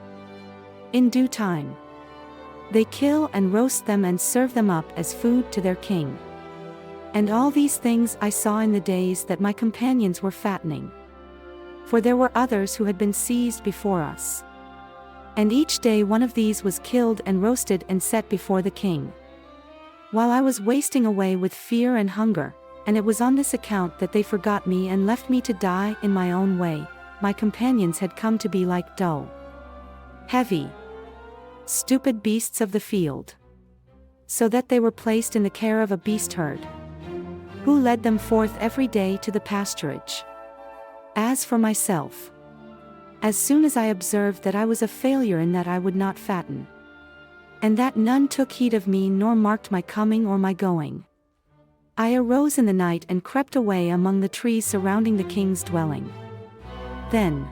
in due time, they kill and roast them and serve them up as food to their king. And all these things I saw in the days that my companions were fattening. For there were others who had been seized before us. And each day one of these was killed and roasted and set before the king. While I was wasting away with fear and hunger, and it was on this account that they forgot me and left me to die in my own way, my companions had come to be like dull, heavy, stupid beasts of the field, so that they were placed in the care of a beast herd, who led them forth every day to the pasturage. As for myself, as soon as I observed that I was a failure in that I would not fatten, and that none took heed of me nor marked my coming or my going, I arose in the night and crept away among the trees surrounding the king's dwelling. Then,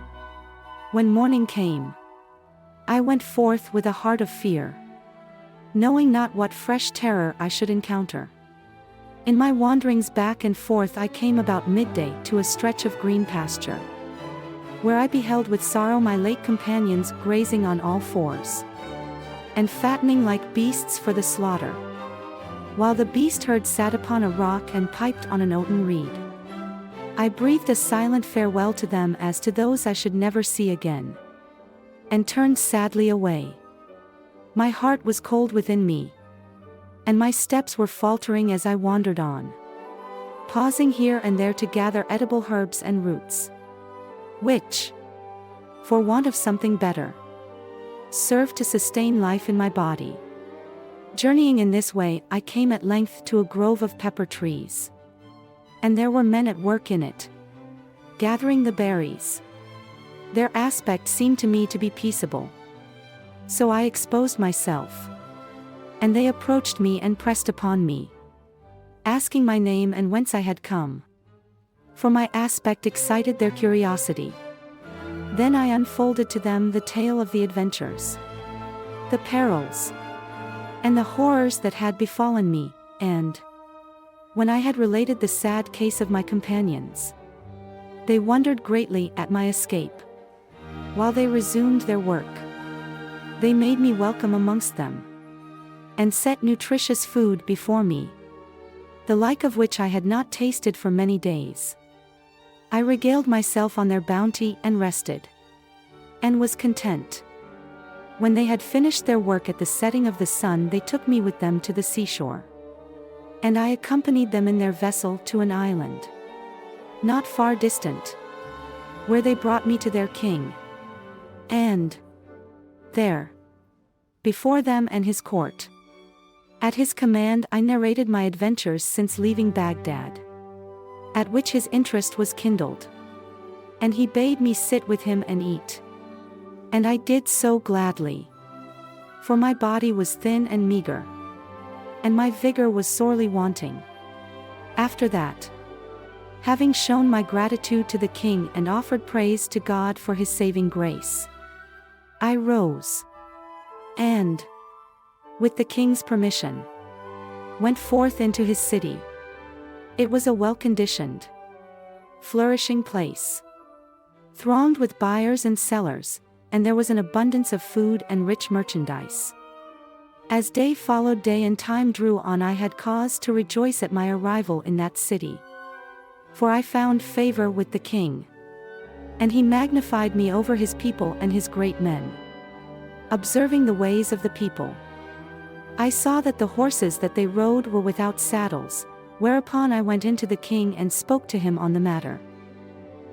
when morning came, I went forth with a heart of fear, knowing not what fresh terror I should encounter. In my wanderings back and forth I came about midday to a stretch of green pasture, where I beheld with sorrow my late companions grazing on all fours, and fattening like beasts for the slaughter, while the beast herd sat upon a rock and piped on an oaten reed. I breathed a silent farewell to them as to those I should never see again, and turned sadly away. My heart was cold within me, and my steps were faltering as I wandered on, pausing here and there to gather edible herbs and roots, which, for want of something better, served to sustain life in my body. Journeying in this way, I came at length to a grove of pepper trees, and there were men at work in it, gathering the berries. Their aspect seemed to me to be peaceable, so I exposed myself, and they approached me and pressed upon me, asking my name and whence I had come, for my aspect excited their curiosity. Then I unfolded to them the tale of the adventures, the perils, and the horrors that had befallen me, and, when I had related the sad case of my companions, they wondered greatly at my escape. While they resumed their work, they made me welcome amongst them, and set nutritious food before me, the like of which I had not tasted for many days. I regaled myself on their bounty and rested, and was content. When they had finished their work at the setting of the sun, they took me with them to the seashore, and I accompanied them in their vessel to an island, not far distant, where they brought me to their king, and there, before them and his court, at his command I narrated my adventures since leaving Baghdad, at which his interest was kindled, and he bade me sit with him and eat. And I did so gladly, for my body was thin and meager, and my vigor was sorely wanting. After that, having shown my gratitude to the king and offered praise to God for his saving grace, I rose, and, with the king's permission, went forth into his city. It was a well-conditioned, flourishing place, thronged with buyers and sellers, and there was an abundance of food and rich merchandise. As day followed day and time drew on, I had cause to rejoice at my arrival in that city, for I found favor with the king, and he magnified me over his people and his great men. Observing the ways of the people, I saw that the horses that they rode were without saddles, whereupon I went into the king and spoke to him on the matter,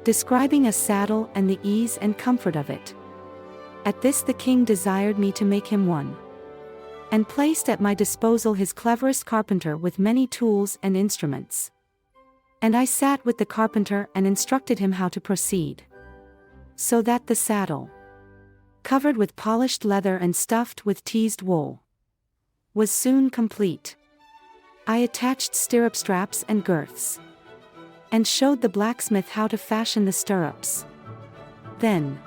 describing a saddle and the ease and comfort of it. At this the king desired me to make him one, and placed at my disposal his cleverest carpenter with many tools and instruments. And I sat with the carpenter and instructed him how to proceed. So that the saddle, covered with polished leather and stuffed with teased wool, was soon complete. I attached stirrup straps and girths, and showed the blacksmith how to fashion the stirrups. Then,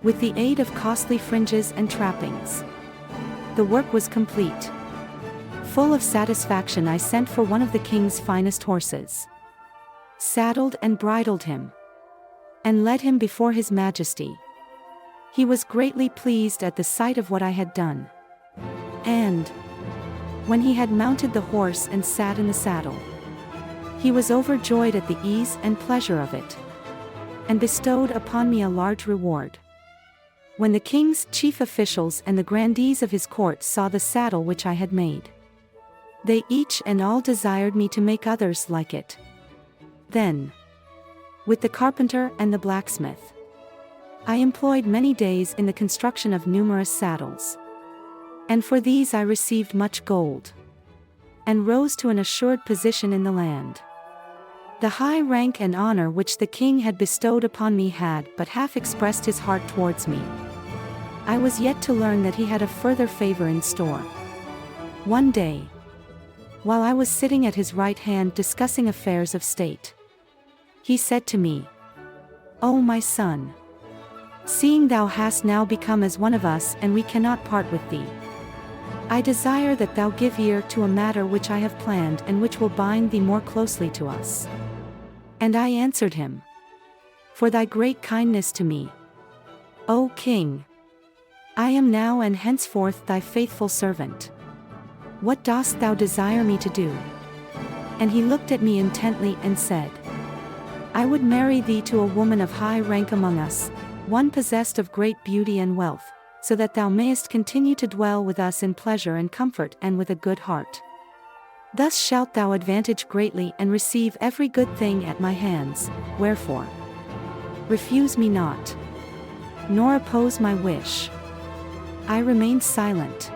with the aid of costly fringes and trappings, the work was complete. Full of satisfaction, I sent for one of the king's finest horses, saddled and bridled him, and led him before his majesty. He was greatly pleased at the sight of what I had done. And, when he had mounted the horse and sat in the saddle, he was overjoyed at the ease and pleasure of it, and bestowed upon me a large reward. When the king's chief officials and the grandees of his court saw the saddle which I had made, they each and all desired me to make others like it. Then, with the carpenter and the blacksmith, I employed many days in the construction of numerous saddles, and for these I received much gold, and rose to an assured position in the land. The high rank and honor which the king had bestowed upon me had but half expressed his heart towards me. I was yet to learn that he had a further favor in store. One day, while I was sitting at his right hand discussing affairs of state, he said to me, "O my son, seeing thou hast now become as one of us and we cannot part with thee, I desire that thou give ear to a matter which I have planned and which will bind thee more closely to us." And I answered him, "For thy great kindness to me, O king, I am now and henceforth thy faithful servant. What dost thou desire me to do?" And he looked at me intently and said, "I would marry thee to a woman of high rank among us, one possessed of great beauty and wealth, so that thou mayest continue to dwell with us in pleasure and comfort and with a good heart. Thus shalt thou advantage greatly and receive every good thing at my hands, wherefore refuse me not, nor oppose my wish." I remained silent,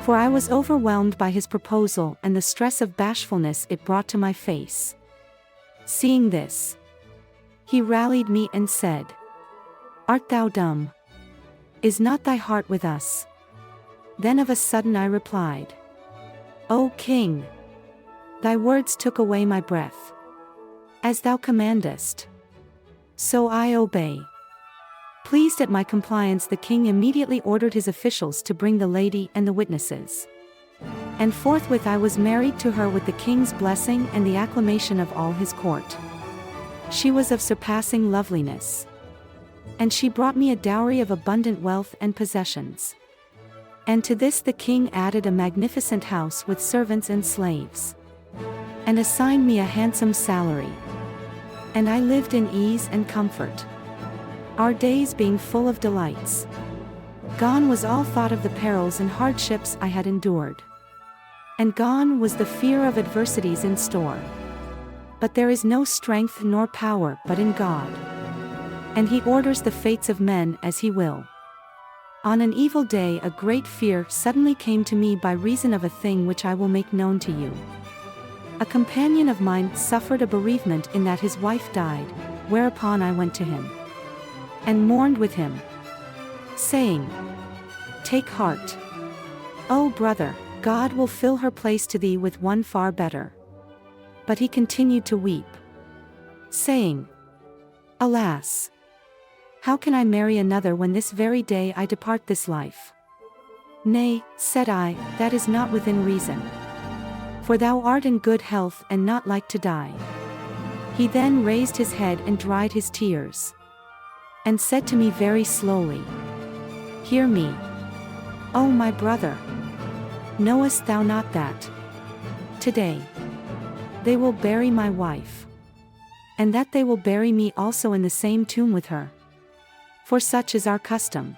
for I was overwhelmed by his proposal and the stress of bashfulness it brought to my face. Seeing this, he rallied me and said, "Art thou dumb? Is not thy heart with us?" Then of a sudden I replied, "O king, thy words took away my breath. As thou commandest, so I obey." Pleased at my compliance, the king immediately ordered his officials to bring the lady and the witnesses. And forthwith I was married to her with the king's blessing and the acclamation of all his court. She was of surpassing loveliness, and she brought me a dowry of abundant wealth and possessions. And to this the king added a magnificent house with servants and slaves, and assigned me a handsome salary. And I lived in ease and comfort, our days being full of delights. Gone was all thought of the perils and hardships I had endured, and gone was the fear of adversities in store. But there is no strength nor power but in God, and he orders the fates of men as he will. On an evil day a great fear suddenly came to me by reason of a thing which I will make known to you. A companion of mine suffered a bereavement in that his wife died, whereupon I went to him, and mourned with him, saying, "Take heart, O brother, God will fill her place to thee with one far better." But he continued to weep, saying, "Alas! How can I marry another when this very day I depart this life?" "Nay," said I, "that is not within reason. For thou art in good health and not like to die." He then raised his head and dried his tears, and said to me very slowly, "Hear me, O my brother. Knowest thou not that today they will bury my wife, and that they will bury me also in the same tomb with her? For such is our custom.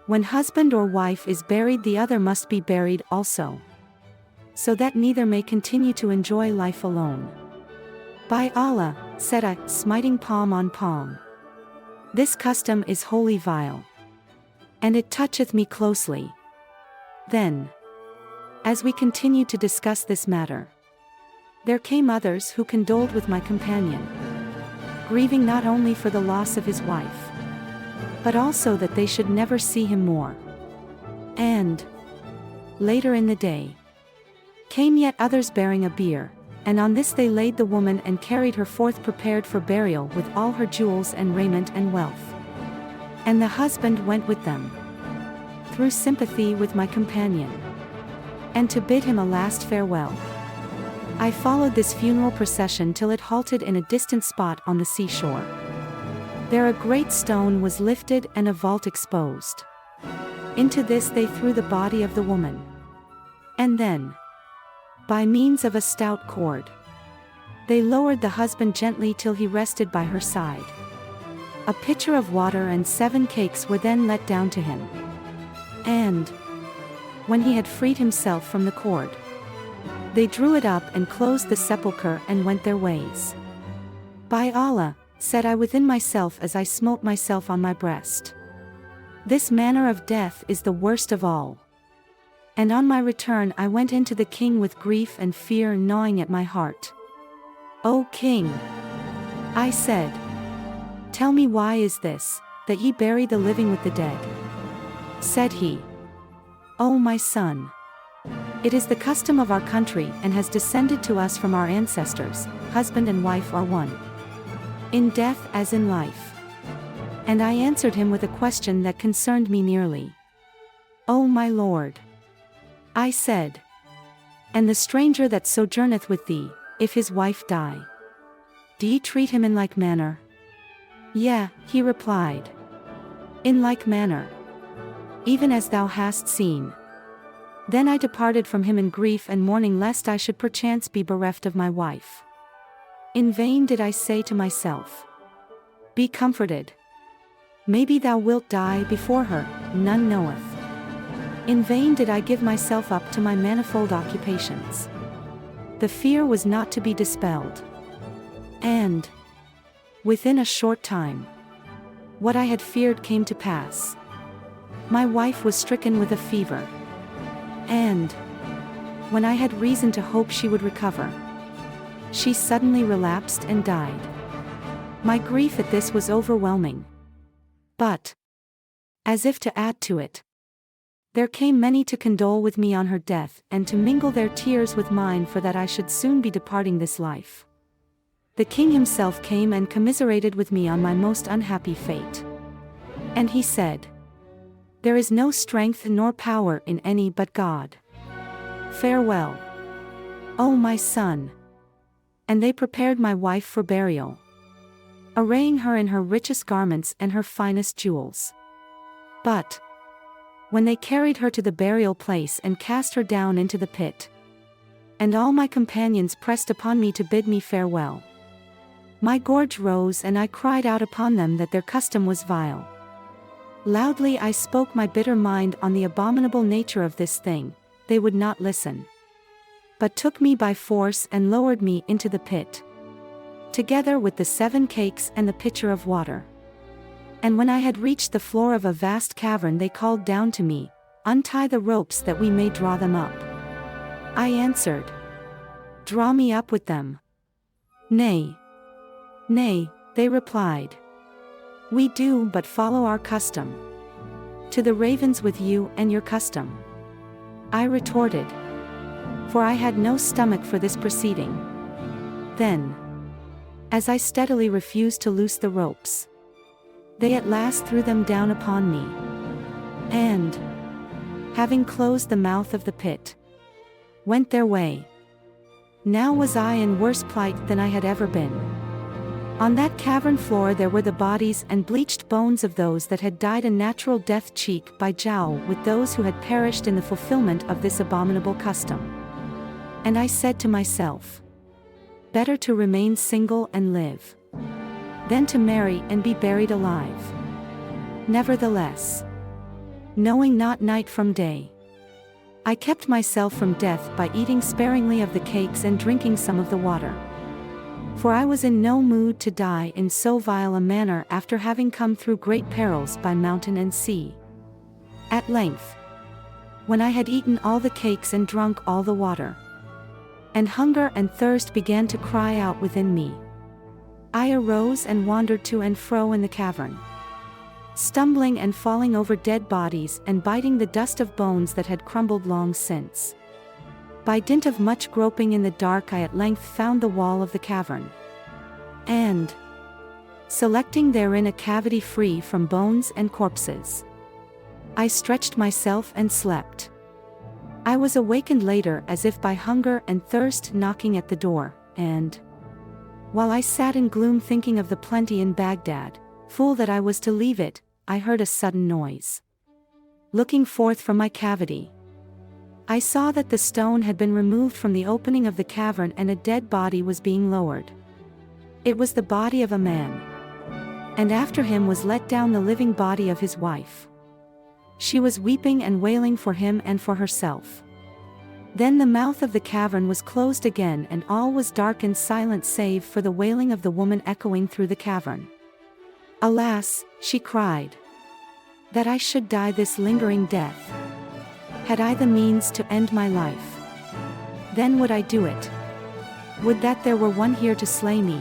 When husband or wife is buried, the other must be buried also, so that neither may continue to enjoy life alone. By Allah," said I, smiting palm on palm, "this custom is wholly vile, and it toucheth me closely. Then, as we continued to discuss this matter, there came others who condoled with my companion, grieving not only for the loss of his wife, but also that they should never see him more. And, later in the day, came yet others bearing a bier, and on this they laid the woman and carried her forth prepared for burial with all her jewels and raiment and wealth. And the husband went with them, through sympathy with my companion, and to bid him a last farewell. I followed this funeral procession till it halted in a distant spot on the seashore. There a great stone was lifted and a vault exposed. Into this they threw the body of the woman. And then, by means of a stout cord, they lowered the husband gently till he rested by her side. A pitcher of water and 7 cakes were then let down to him. And, when he had freed himself from the cord, they drew it up and closed the sepulchre and went their ways. By Allah, said I within myself as I smote myself on my breast, this manner of death is the worst of all. And on my return I went in to the king with grief and fear gnawing at my heart. O king, I said, tell me why is this, that ye bury the living with the dead? Said he, O my son, it is the custom of our country and has descended to us from our ancestors, husband and wife are one, in death as in life. And I answered him with a question that concerned me nearly. O my lord, I said, and the stranger that sojourneth with thee, if his wife die, do ye treat him in like manner? Yea, he replied, in like manner, even as thou hast seen. Then I departed from him in grief and mourning lest I should perchance be bereft of my wife. In vain did I say to myself, be comforted. Maybe thou wilt die before her, none knoweth. In vain did I give myself up to my manifold occupations. The fear was not to be dispelled. And, within a short time, what I had feared came to pass. My wife was stricken with a fever. And, when I had reason to hope she would recover, she suddenly relapsed and died. My grief at this was overwhelming. But, as if to add to it, there came many to condole with me on her death and to mingle their tears with mine for that I should soon be departing this life. The king himself came and commiserated with me on my most unhappy fate. And he said, there is no strength nor power in any but God. Farewell, O my son. And they prepared my wife for burial, arraying her in her richest garments and her finest jewels. But, when they carried her to the burial place and cast her down into the pit, and all my companions pressed upon me to bid me farewell, my gorge rose and I cried out upon them that their custom was vile. Loudly I spoke my bitter mind on the abominable nature of this thing. They would not listen, but took me by force and lowered me into the pit, together with the 7 cakes and the pitcher of water. And when I had reached the floor of a vast cavern they called down to me, untie the ropes that we may draw them up. I answered, draw me up with them. Nay, nay, they replied, we do but follow our custom. To the ravens with you and your custom. I retorted, for I had no stomach for this proceeding. Then, as I steadily refused to loose the ropes, they at last threw them down upon me, and, having closed the mouth of the pit, went their way. Now was I in worse plight than I had ever been. On that cavern floor there were the bodies and bleached bones of those that had died a natural death cheek by jowl with those who had perished in the fulfillment of this abominable custom. And I said to myself, better to remain single and live, than to marry and be buried alive. Nevertheless, knowing not night from day, I kept myself from death by eating sparingly of the cakes and drinking some of the water. For I was in no mood to die in so vile a manner after having come through great perils by mountain and sea. At length, when I had eaten all the cakes and drunk all the water, and hunger and thirst began to cry out within me, I arose and wandered to and fro in the cavern, stumbling and falling over dead bodies and biting the dust of bones that had crumbled long since. By dint of much groping in the dark I at length found the wall of the cavern, and, selecting therein a cavity free from bones and corpses, I stretched myself and slept. I was awakened later as if by hunger and thirst knocking at the door, and, while I sat in gloom thinking of the plenty in Baghdad, fool that I was to leave it, I heard a sudden noise. Looking forth from my cavity, I saw that the stone had been removed from the opening of the cavern and a dead body was being lowered. It was the body of a man, and after him was let down the living body of his wife. She was weeping and wailing for him and for herself. Then the mouth of the cavern was closed again and all was dark and silent save for the wailing of the woman echoing through the cavern. Alas, she cried, that I should die this lingering death. Had I the means to end my life, then would I do it. Would that there were one here to slay me.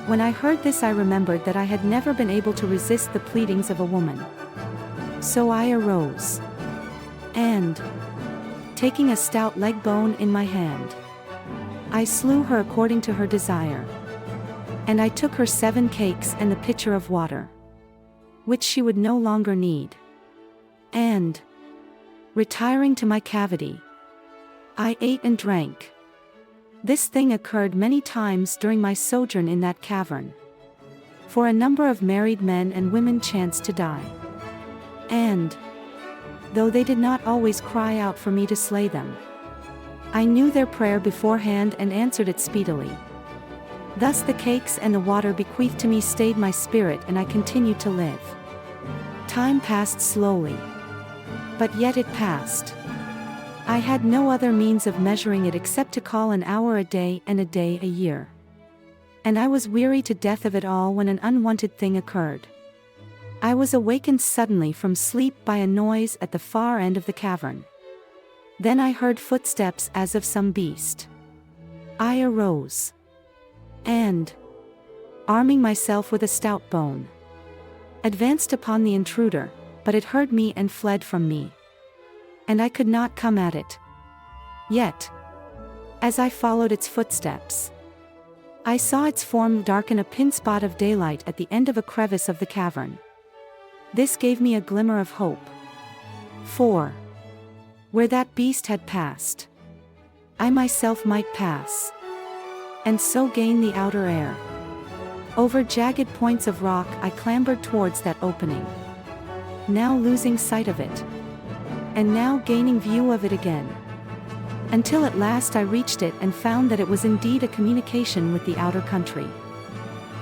When I heard this I remembered that I had never been able to resist the pleadings of a woman. So I arose, and, taking a stout leg bone in my hand, I slew her according to her desire. And I took her 7 cakes and the pitcher of water, which she would no longer need. And, retiring to my cavity, I ate and drank. This thing occurred many times during my sojourn in that cavern. For a number of married men and women chanced to die. And, though they did not always cry out for me to slay them, I knew their prayer beforehand and answered it speedily. Thus the cakes and the water bequeathed to me stayed my spirit and I continued to live. Time passed slowly, but yet it passed. I had no other means of measuring it except to call an hour a day and a day a year. And I was weary to death of it all when an unwanted thing occurred. I was awakened suddenly from sleep by a noise at the far end of the cavern. Then I heard footsteps as of some beast. I arose, and, arming myself with a stout bone, advanced upon the intruder, but it heard me and fled from me. And I could not come at it. Yet, as I followed its footsteps, I saw its form darken a pin spot of daylight at the end of a crevice of the cavern. This gave me a glimmer of hope. For, where that beast had passed, I myself might pass, and so gain the outer air. Over jagged points of rock I clambered towards that opening, now losing sight of it, and now gaining view of it again, until at last I reached it and found that it was indeed a communication with the outer country.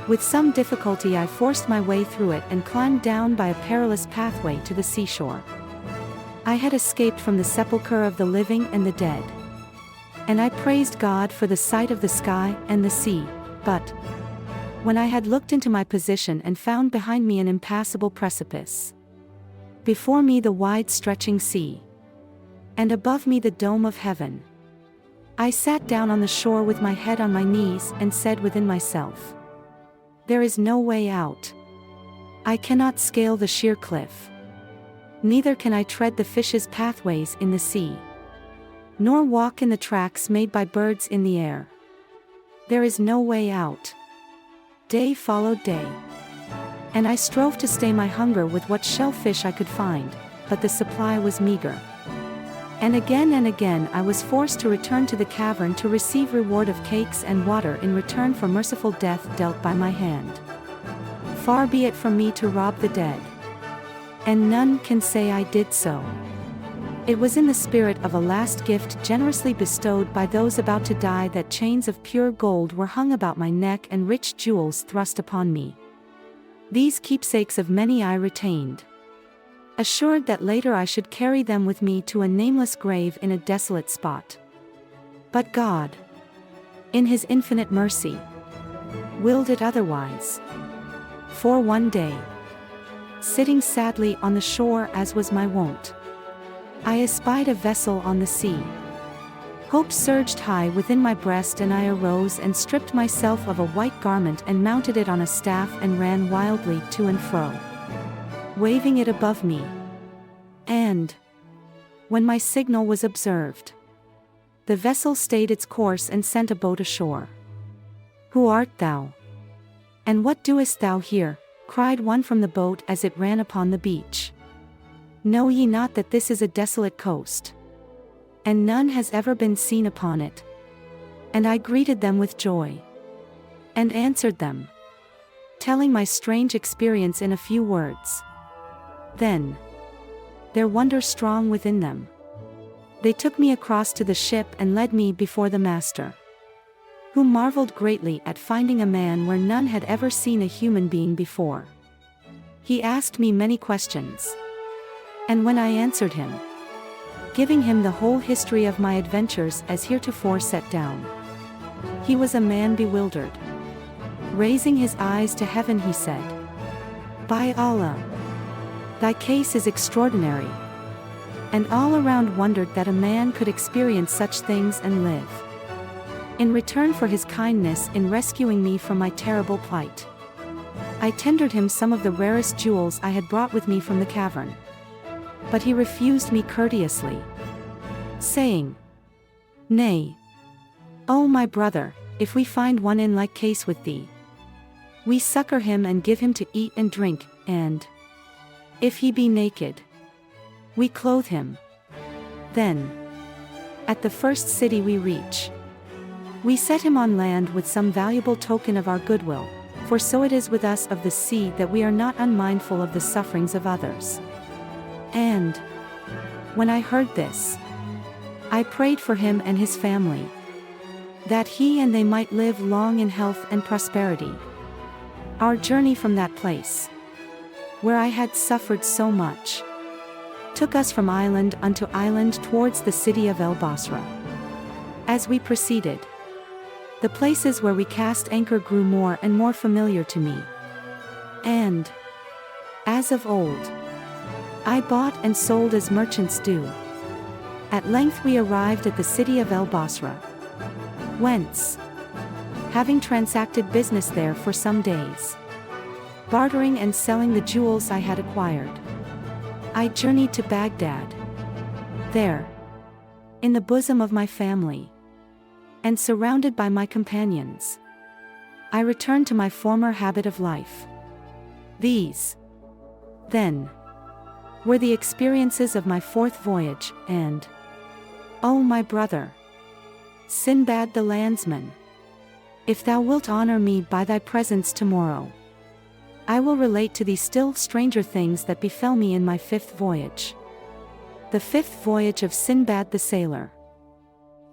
With some difficulty I forced my way through it and climbed down by a perilous pathway to the seashore. I had escaped from the sepulchre of the living and the dead, and I praised God for the sight of the sky and the sea, but, when I had looked into my position and found behind me an impassable precipice, before me the wide stretching sea, and above me the dome of heaven, I sat down on the shore with my head on my knees and said within myself, there is no way out. I cannot scale the sheer cliff. Neither can I tread the fish's pathways in the sea, nor walk in the tracks made by birds in the air. There is no way out. Day followed day, and I strove to stay my hunger with what shellfish I could find, but the supply was meager. And again I was forced to return to the cavern to receive reward of cakes and water in return for merciful death dealt by my hand. Far be it from me to rob the dead, and none can say I did so. It was in the spirit of a last gift generously bestowed by those about to die that chains of pure gold were hung about my neck and rich jewels thrust upon me. These keepsakes of many I retained, assured that later I should carry them with me to a nameless grave in a desolate spot. But God, in His infinite mercy, willed it otherwise. For one day, sitting sadly on the shore as was my wont, I espied a vessel on the sea. Hope surged high within my breast, and I arose and stripped myself of a white garment and mounted it on a staff and ran wildly to and fro, waving it above me. And when my signal was observed, the vessel stayed its course and sent a boat ashore. "Who art thou? And what doest thou here?" cried one from the boat as it ran upon the beach. "Know ye not that this is a desolate coast, and none has ever been seen upon it?" And I greeted them with joy, and answered them, telling my strange experience in a few words. Then, their wonder strong within them, they took me across to the ship and led me before the master, who marveled greatly at finding a man where none had ever seen a human being before. He asked me many questions, and when I answered him, giving him the whole history of my adventures as heretofore set down, he was a man bewildered. Raising his eyes to heaven, he said, "By Allah, thy case is extraordinary," and all around wondered that a man could experience such things and live. In return for his kindness in rescuing me from my terrible plight, I tendered him some of the rarest jewels I had brought with me from the cavern. But he refused me courteously, saying, "Nay, O my brother, if we find one in like case with thee, we succor him and give him to eat and drink, and if he be naked, we clothe him. Then, at the first city we reach, we set him on land with some valuable token of our goodwill, for so it is with us of the sea that we are not unmindful of the sufferings of others." And when I heard this, I prayed for him and his family, that he and they might live long in health and prosperity. Our journey from that place, where I had suffered so much, took us from island unto island towards the city of El Basra. As we proceeded, the places where we cast anchor grew more and more familiar to me, and, as of old, I bought and sold as merchants do. At length we arrived at the city of El Basra, whence, having transacted business there for some days, bartering and selling the jewels I had acquired, I journeyed to Baghdad. There, in the bosom of my family, and surrounded by my companions, I returned to my former habit of life. These, then, were the experiences of my fourth voyage, and, O my brother, Sindbad the Landsman, if thou wilt honor me by thy presence tomorrow, I will relate to thee still stranger things that befell me in my fifth voyage. The fifth voyage of Sindbad the Sailor.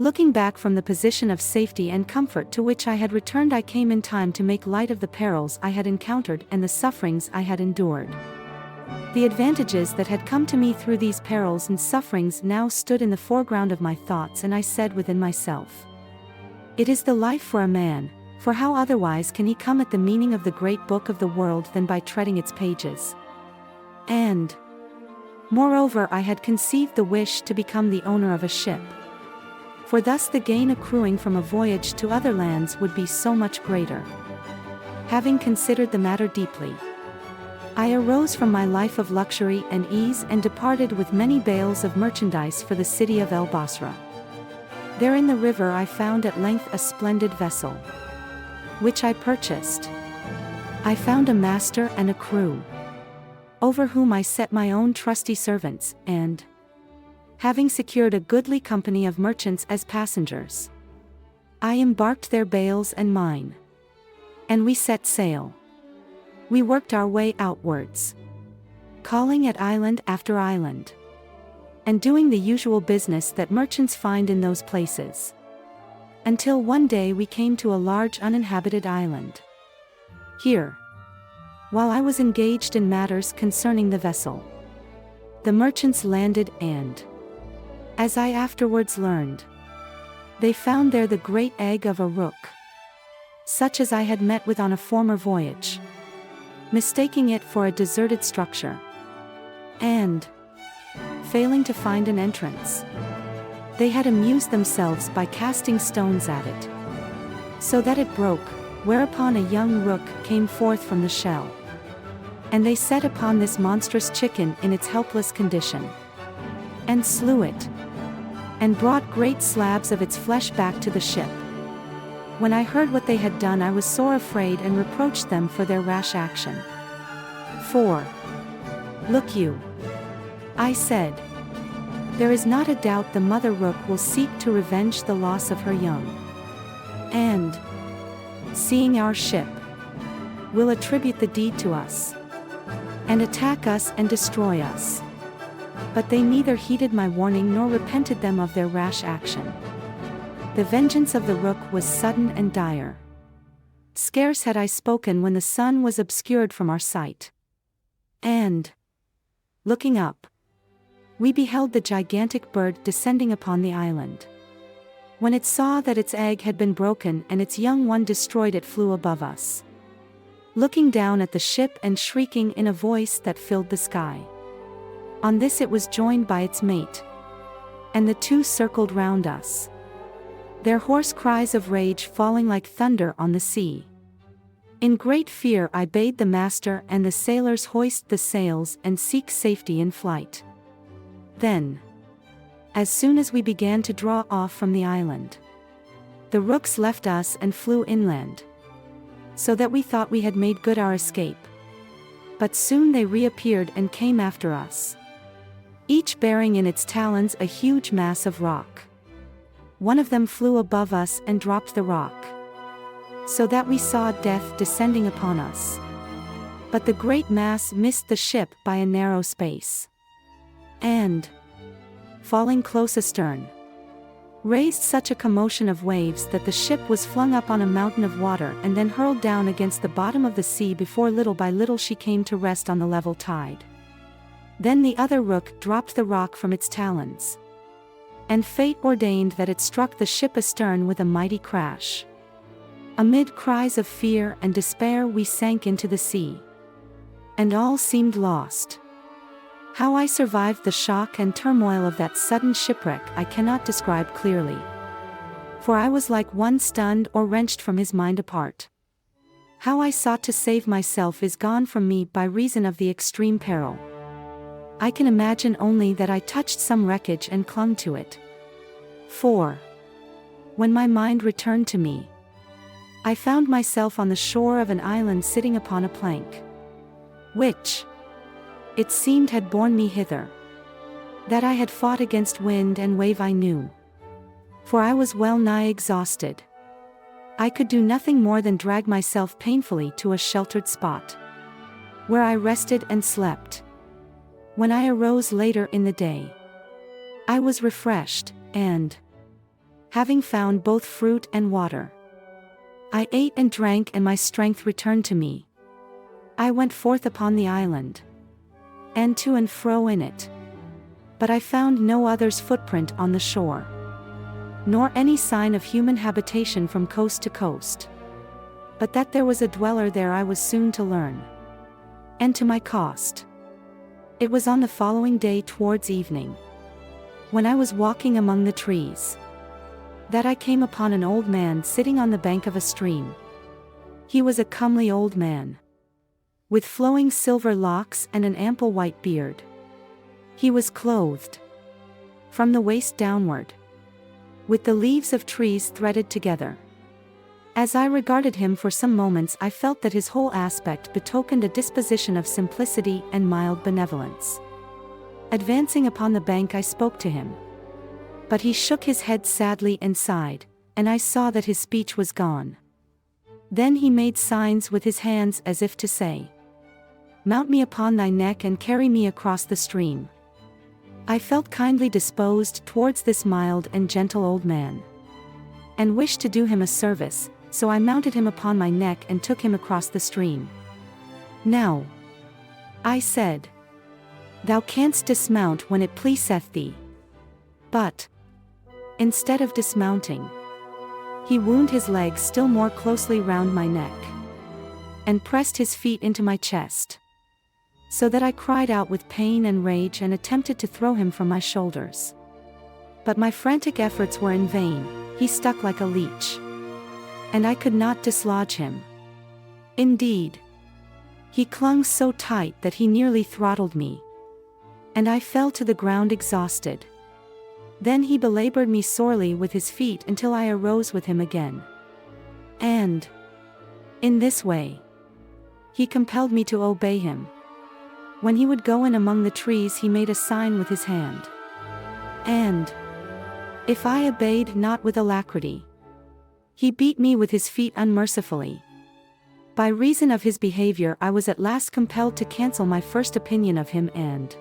Looking back from the position of safety and comfort to which I had returned, I came in time to make light of the perils I had encountered and the sufferings I had endured. The advantages that had come to me through these perils and sufferings now stood in the foreground of my thoughts, and I said within myself, "It is the life for a man, for how otherwise can he come at the meaning of the great book of the world than by treading its pages?" And, moreover, I had conceived the wish to become the owner of a ship, for thus the gain accruing from a voyage to other lands would be so much greater. Having considered the matter deeply, I arose from my life of luxury and ease and departed with many bales of merchandise for the city of El Basra. There in the river I found at length a splendid vessel, which I purchased. I found a master and a crew, over whom I set my own trusty servants, and, having secured a goodly company of merchants as passengers, I embarked their bales and mine, and we set sail. We worked our way outwards, calling at island after island, and doing the usual business that merchants find in those places, until one day we came to a large uninhabited island. Here, while I was engaged in matters concerning the vessel, the merchants landed and, as I afterwards learned, they found there the great egg of a rook, such as I had met with on a former voyage, mistaking it for a deserted structure, and, failing to find an entrance. They had amused themselves by casting stones at it, so that it broke, whereupon a young rook came forth from the shell. And they set upon this monstrous chicken in its helpless condition, and slew it, and brought great slabs of its flesh back to the ship. When I heard what they had done, I was sore afraid and reproached them for their rash action. 4. Look you, I said, there is not a doubt the mother rook will seek to revenge the loss of her young, and, seeing our ship, will attribute the deed to us, and attack us and destroy us. But they neither heeded my warning nor repented them of their rash action. The vengeance of the rook was sudden and dire. Scarce had I spoken when the sun was obscured from our sight, and, looking up, we beheld the gigantic bird descending upon the island. When it saw that its egg had been broken and its young one destroyed, it flew above us, looking down at the ship and shrieking in a voice that filled the sky. On this it was joined by its mate, and the two circled round us, their hoarse cries of rage falling like thunder on the sea. In great fear I bade the master and the sailors hoist the sails and seek safety in flight. Then, as soon as we began to draw off from the island, the rooks left us and flew inland, so that we thought we had made good our escape. But soon they reappeared and came after us, each bearing in its talons a huge mass of rock. One of them flew above us and dropped the rock, so that we saw death descending upon us. But the great mass missed the ship by a narrow space, and, falling close astern, raised such a commotion of waves that the ship was flung up on a mountain of water and then hurled down against the bottom of the sea before little by little she came to rest on the level tide. Then the other rook dropped the rock from its talons, and fate ordained that it struck the ship astern with a mighty crash. Amid cries of fear and despair we sank into the sea, and all seemed lost. How I survived the shock and turmoil of that sudden shipwreck I cannot describe clearly, for I was like one stunned or wrenched from his mind apart. How I sought to save myself is gone from me by reason of the extreme peril. I can imagine only that I touched some wreckage and clung to it. 4. When my mind returned to me, I found myself on the shore of an island sitting upon a plank, which, it seemed, had borne me hither. That I had fought against wind and wave I knew, for I was well nigh exhausted. I could do nothing more than drag myself painfully to a sheltered spot, where I rested and slept. When I arose later in the day, I was refreshed, and, having found both fruit and water, I ate and drank, and my strength returned to me. I went forth upon the island, and to and fro in it, but I found no other's footprint on the shore, nor any sign of human habitation from coast to coast. But that there was a dweller there I was soon to learn, and to my cost. It was on the following day towards evening, when I was walking among the trees, that I came upon an old man sitting on the bank of a stream. He was a comely old man, with flowing silver locks and an ample white beard. He was clothed, from the waist downward, with the leaves of trees threaded together. As I regarded him for some moments, I felt that his whole aspect betokened a disposition of simplicity and mild benevolence. Advancing upon the bank, I spoke to him, but he shook his head sadly and sighed, and I saw that his speech was gone. Then he made signs with his hands as if to say, "Mount me upon thy neck and carry me across the stream." I felt kindly disposed towards this mild and gentle old man, and wished to do him a service, so I mounted him upon my neck and took him across the stream. "Now," I said, "thou canst dismount when it pleaseth thee." But, instead of dismounting, he wound his legs still more closely round my neck, and pressed his feet into my chest. so that I cried out with pain and rage and attempted to throw him from my shoulders. But my frantic efforts were in vain. He stuck like a leech, and I could not dislodge him. Indeed, he clung so tight that he nearly throttled me, and I fell to the ground exhausted. Then he belabored me sorely with his feet until I arose with him again. And, in this way, he compelled me to obey him. When he would go in among the trees, he made a sign with his hand. And, if I obeyed not with alacrity, he beat me with his feet unmercifully. By reason of his behavior, I was at last compelled to cancel my first opinion of him, and,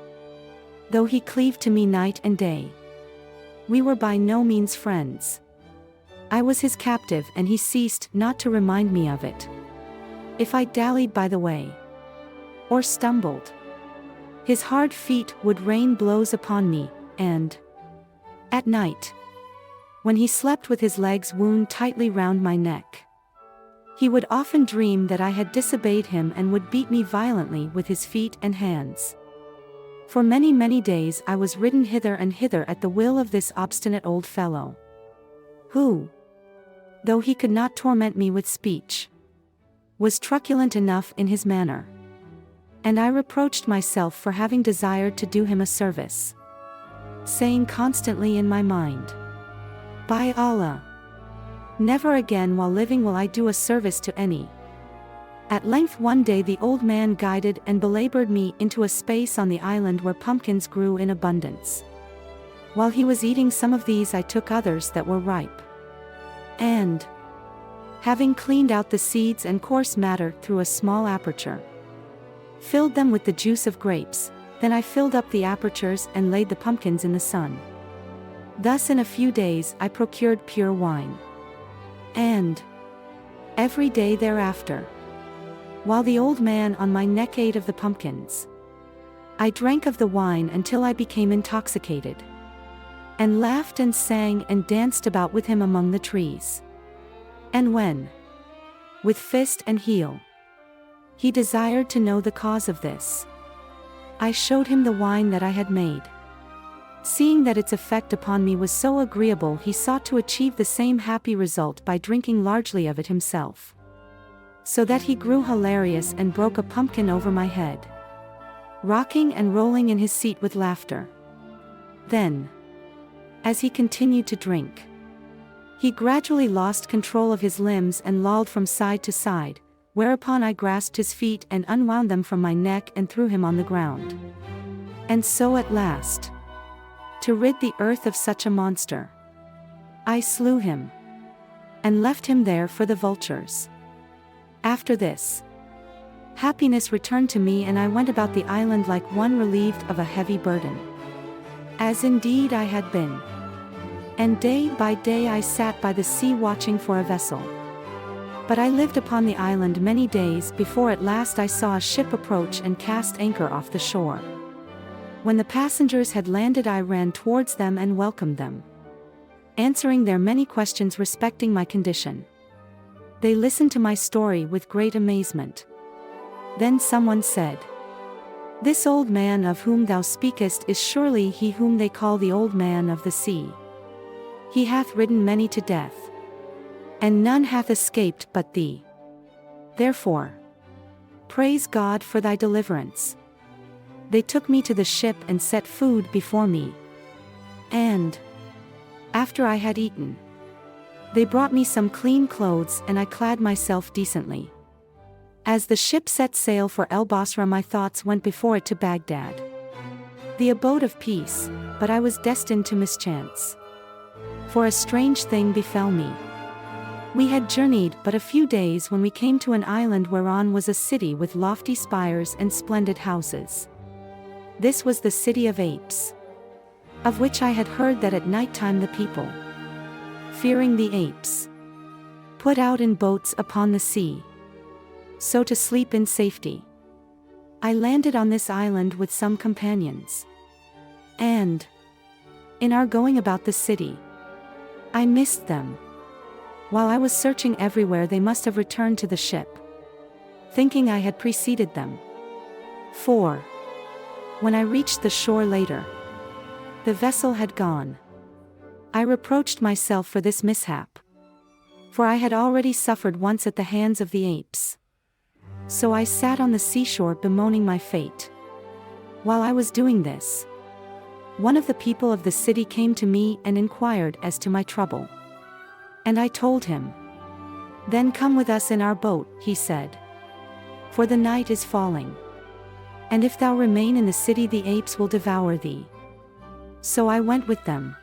though he cleaved to me night and day, we were by no means friends. I was his captive, and he ceased not to remind me of it. If I dallied by the way, or stumbled, his hard feet would rain blows upon me, and, at night, when he slept with his legs wound tightly round my neck, he would often dream that I had disobeyed him and would beat me violently with his feet and hands. For many, many days I was ridden hither and hither at the will of this obstinate old fellow, who, though he could not torment me with speech, was truculent enough in his manner. And I reproached myself for having desired to do him a service, saying constantly in my mind, "By Allah, never again while living will I do a service to any." At length one day the old man guided and belabored me into a space on the island where pumpkins grew in abundance. While he was eating some of these, I took others that were ripe, and, having cleaned out the seeds and coarse matter through a small aperture, filled them with the juice of grapes. Then I filled up the apertures and laid the pumpkins in the sun. Thus in a few days I procured pure wine. And, every day thereafter, while the old man on my neck ate of the pumpkins, I drank of the wine until I became intoxicated, and laughed and sang and danced about with him among the trees. And when, with fist and heel, he desired to know the cause of this, I showed him the wine that I had made. Seeing that its effect upon me was so agreeable, he sought to achieve the same happy result by drinking largely of it himself, so that he grew hilarious and broke a pumpkin over my head, rocking and rolling in his seat with laughter. Then, as he continued to drink, he gradually lost control of his limbs and lolled from side to side, whereupon I grasped his feet and unwound them from my neck and threw him on the ground. And so at last, to rid the earth of such a monster, I slew him, and left him there for the vultures. After this, happiness returned to me, and I went about the island like one relieved of a heavy burden, as indeed I had been. And day by day I sat by the sea watching for a vessel. But I lived upon the island many days before at last I saw a ship approach and cast anchor off the shore. When the passengers had landed, I ran towards them and welcomed them, answering their many questions respecting my condition. They listened to my story with great amazement. Then someone said, "This old man of whom thou speakest is surely he whom they call the Old Man of the Sea. He hath ridden many to death, and none hath escaped but thee. Therefore, praise God for thy deliverance." They took me to the ship and set food before me. And, after I had eaten, they brought me some clean clothes, and I clad myself decently. As the ship set sail for El Basra, my thoughts went before it to Baghdad, the abode of peace, but I was destined to mischance. For a strange thing befell me. We had journeyed but a few days when we came to an island whereon was a city with lofty spires and splendid houses. This was the city of apes, of which I had heard that at night time the people, fearing the apes, put out in boats upon the sea, so to sleep in safety. I landed on this island with some companions, and, in our going about the city, I missed them. While I was searching everywhere, they must have returned to the ship, thinking I had preceded them. 4. When I reached the shore later, the vessel had gone. I reproached myself for this mishap, for I had already suffered once at the hands of the apes. So I sat on the seashore bemoaning my fate. While I was doing this, one of the people of the city came to me and inquired as to my trouble. And I told him. Then come with us in our boat, he said. For the night is falling. And if thou remain in the city, the apes will devour thee. So I went with them.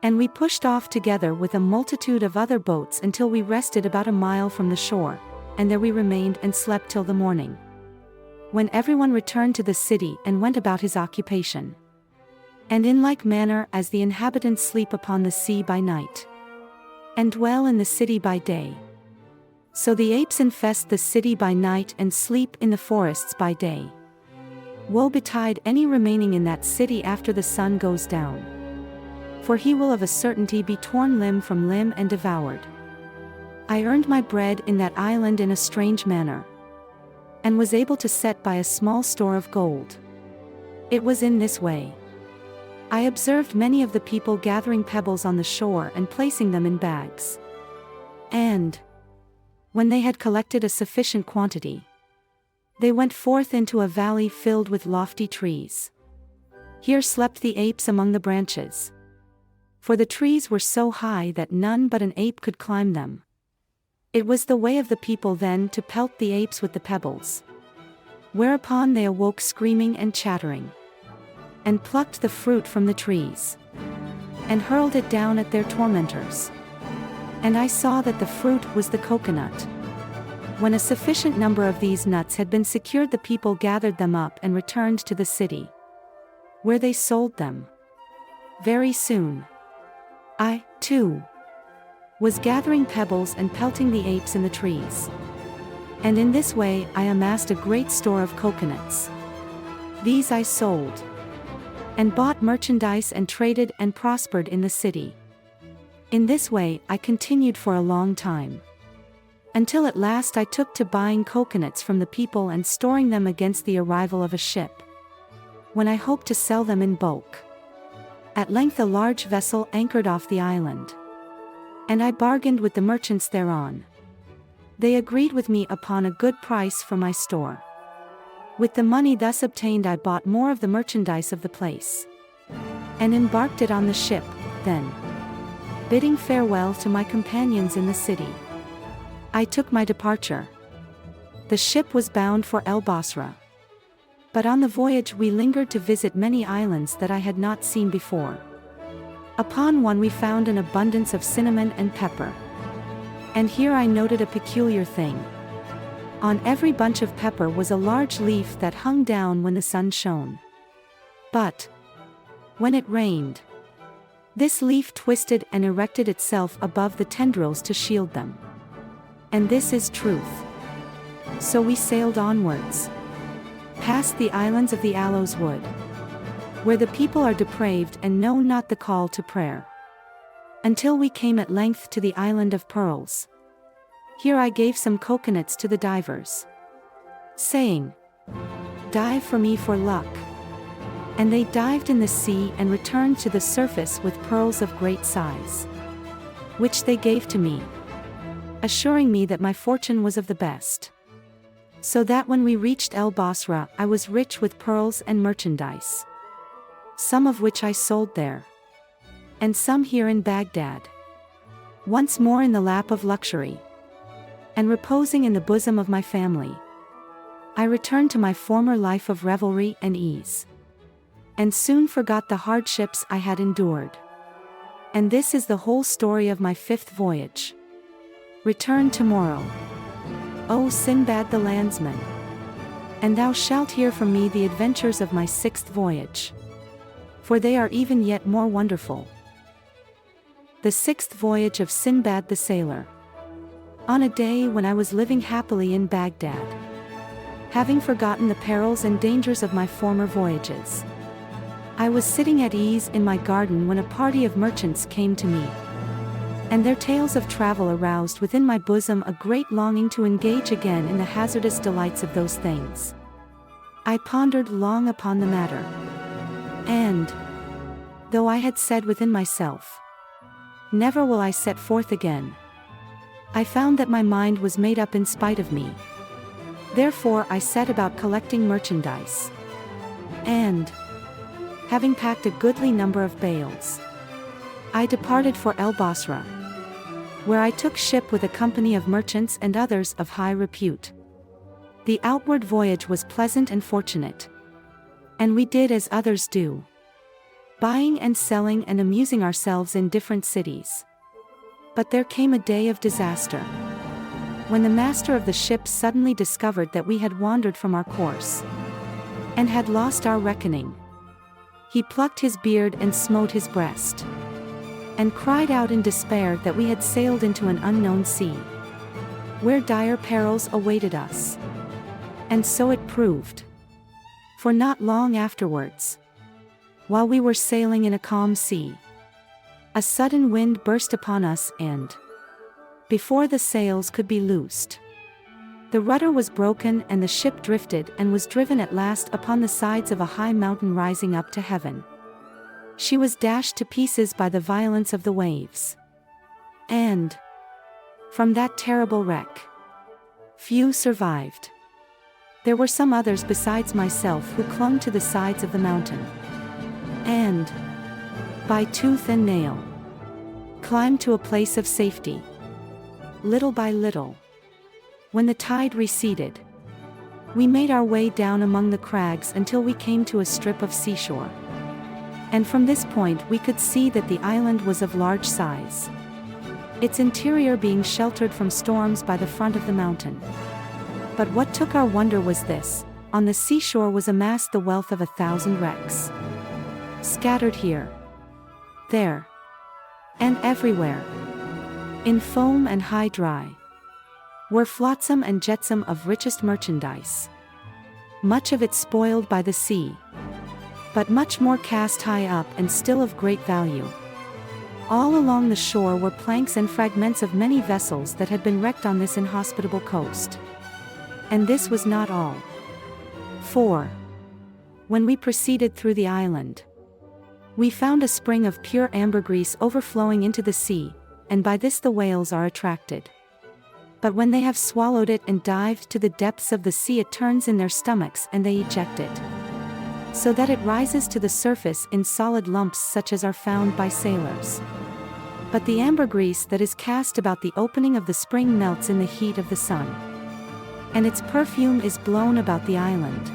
And we pushed off together with a multitude of other boats until we rested about a mile from the shore, and there we remained and slept till the morning, when everyone returned to the city and went about his occupation. And in like manner as the inhabitants sleep upon the sea by night, and dwell in the city by day, so the apes infest the city by night and sleep in the forests by day. Woe betide any remaining in that city after the sun goes down, for he will of a certainty be torn limb from limb and devoured. I earned my bread in that island in a strange manner, and was able to set by a small store of gold. It was in this way. I observed many of the people gathering pebbles on the shore and placing them in bags. And, when they had collected a sufficient quantity, they went forth into a valley filled with lofty trees. Here slept the apes among the branches, for the trees were so high that none but an ape could climb them. It was the way of the people then to pelt the apes with the pebbles. Whereupon they awoke screaming and chattering, and plucked the fruit from the trees, and hurled it down at their tormentors. And I saw that the fruit was the coconut. When a sufficient number of these nuts had been secured, the people gathered them up and returned to the city, where they sold them. Very soon, I, too, was gathering pebbles and pelting the apes in the trees. And in this way I amassed a great store of coconuts. These I sold, and bought merchandise and traded and prospered in the city. In this way I continued for a long time, until at last I took to buying coconuts from the people and storing them against the arrival of a ship, when I hoped to sell them in bulk. At length a large vessel anchored off the island, and I bargained with the merchants thereon. They agreed with me upon a good price for my store. With the money thus obtained I bought more of the merchandise of the place, and embarked it on the ship. Then, bidding farewell to my companions in the city, I took my departure. The ship was bound for El Basra, but on the voyage we lingered to visit many islands that I had not seen before. Upon one we found an abundance of cinnamon and pepper. And here I noted a peculiar thing. On every bunch of pepper was a large leaf that hung down when the sun shone. But, when it rained, this leaf twisted and erected itself above the tendrils to shield them. And this is truth. So we sailed onwards, past the islands of the aloes wood, where the people are depraved and know not the call to prayer, until we came at length to the island of pearls. Here I gave some coconuts to the divers, saying, "Dive for me for luck." And they dived in the sea and returned to the surface with pearls of great size, which they gave to me, assuring me that my fortune was of the best. So that when we reached El Basra I was rich with pearls and merchandise, some of which I sold there, and some here in Baghdad. Once more in the lap of luxury, and reposing in the bosom of my family, I returned to my former life of revelry and ease, and soon forgot the hardships I had endured. And this is the whole story of my 5th voyage. Return tomorrow, O Sindbad the Landsman, and thou shalt hear from me the adventures of my 6th voyage, for they are even yet more wonderful. The 6th Voyage of Sinbad the Sailor. On a day when I was living happily in Baghdad, having forgotten the perils and dangers of my former voyages, I was sitting at ease in my garden when a party of merchants came to me, and their tales of travel aroused within my bosom a great longing to engage again in the hazardous delights of those things. I pondered long upon the matter. And, though I had said within myself, "Never will I set forth again," I found that my mind was made up in spite of me. Therefore I set about collecting merchandise. And, having packed a goodly number of bales, I departed for El Basra, where I took ship with a company of merchants and others of high repute. The outward voyage was pleasant and fortunate, and we did as others do, buying and selling and amusing ourselves in different cities. But there came a day of disaster, when the master of the ship suddenly discovered that we had wandered from our course, and had lost our reckoning. He plucked his beard and smote his breast, and cried out in despair that we had sailed into an unknown sea, where dire perils awaited us. And so it proved. For not long afterwards, while we were sailing in a calm sea, a sudden wind burst upon us and, before the sails could be loosed, the rudder was broken and the ship drifted and was driven at last upon the sides of a high mountain rising up to heaven. She was dashed to pieces by the violence of the waves. And, from that terrible wreck, few survived. There were some others besides myself who clung to the sides of the mountain, and, by tooth and nail, climbed to a place of safety. Little by little, when the tide receded, we made our way down among the crags until we came to a strip of seashore. And from this point we could see that the island was of large size, its interior being sheltered from storms by the front of the mountain. But what took our wonder was this: on the seashore was amassed the wealth of 1,000 wrecks, scattered here, there, and everywhere, in foam and high dry, were flotsam and jetsam of richest merchandise, much of it spoiled by the sea, but much more cast high up and still of great value. All along the shore were planks and fragments of many vessels that had been wrecked on this inhospitable coast. And this was not all. For, when we proceeded through the island, we found a spring of pure ambergris overflowing into the sea, and by this the whales are attracted. But when they have swallowed it and dived to the depths of the sea, it turns in their stomachs and they eject it, so that it rises to the surface in solid lumps such as are found by sailors. But the ambergris that is cast about the opening of the spring melts in the heat of the sun, and its perfume is blown about the island,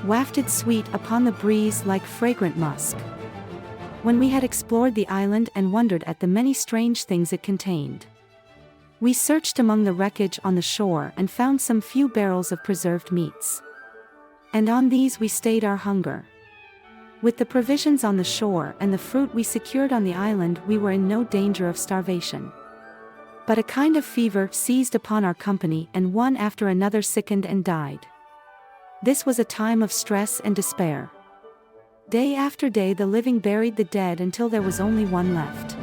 wafted sweet upon the breeze like fragrant musk. When we had explored the island and wondered at the many strange things it contained, we searched among the wreckage on the shore and found some few barrels of preserved meats. And on these we stayed our hunger. With the provisions on the shore and the fruit we secured on the island, we were in no danger of starvation. But a kind of fever seized upon our company, and one after another sickened and died. This was a time of stress and despair. Day after day the living buried the dead until there was only one left.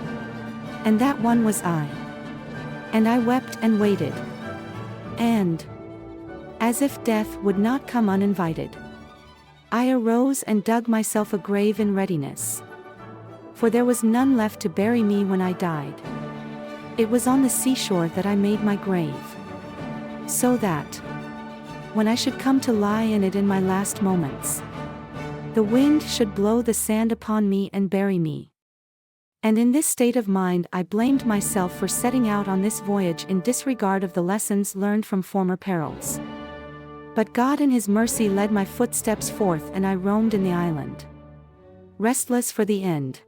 And that one was I. And I wept and waited. And, as if death would not come uninvited, I arose and dug myself a grave in readiness. For there was none left to bury me when I died. It was on the seashore that I made my grave, so that, when I should come to lie in it in my last moments, the wind should blow the sand upon me and bury me. And in this state of mind I blamed myself for setting out on this voyage in disregard of the lessons learned from former perils. But God in His mercy led my footsteps forth, and I roamed in the island, restless for the end.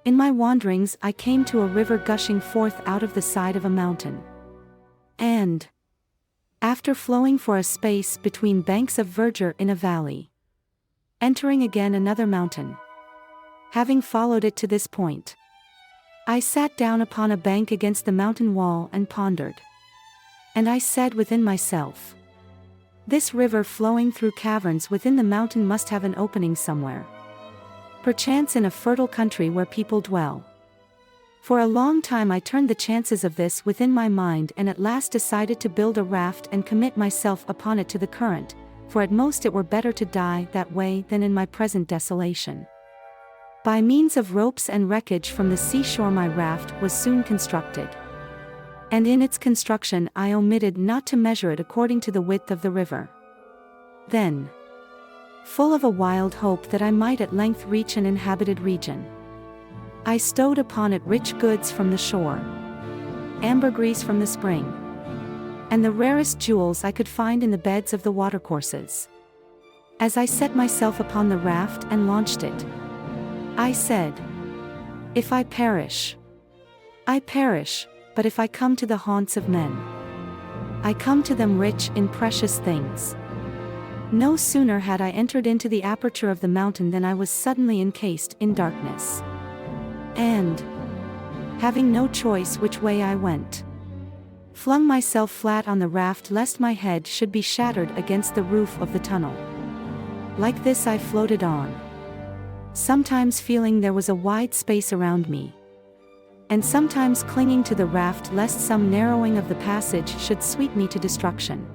In my wanderings I came to a river gushing forth out of the side of a mountain. And, after flowing for a space between banks of verdure in a valley, entering again another mountain, having followed it to this point, I sat down upon a bank against the mountain wall and pondered. And I said within myself, this river flowing through caverns within the mountain must have an opening somewhere, perchance in a fertile country where people dwell. For a long time I turned the chances of this within my mind, and at last decided to build a raft and commit myself upon it to the current, for at most it were better to die that way than in my present desolation. By means of ropes and wreckage from the seashore my raft was soon constructed. And in its construction I omitted not to measure it according to the width of the river. Then, full of a wild hope that I might at length reach an inhabited region, I stowed upon it rich goods from the shore, ambergris from the spring, and the rarest jewels I could find in the beds of the watercourses. As I set myself upon the raft and launched it, I said, "If I perish, I perish, but if I come to the haunts of men, I come to them rich in precious things." No sooner had I entered into the aperture of the mountain than I was suddenly encased in darkness. And, having no choice which way I went, flung myself flat on the raft lest my head should be shattered against the roof of the tunnel. Like this I floated on, sometimes feeling there was a wide space around me, and sometimes clinging to the raft lest some narrowing of the passage should sweep me to destruction.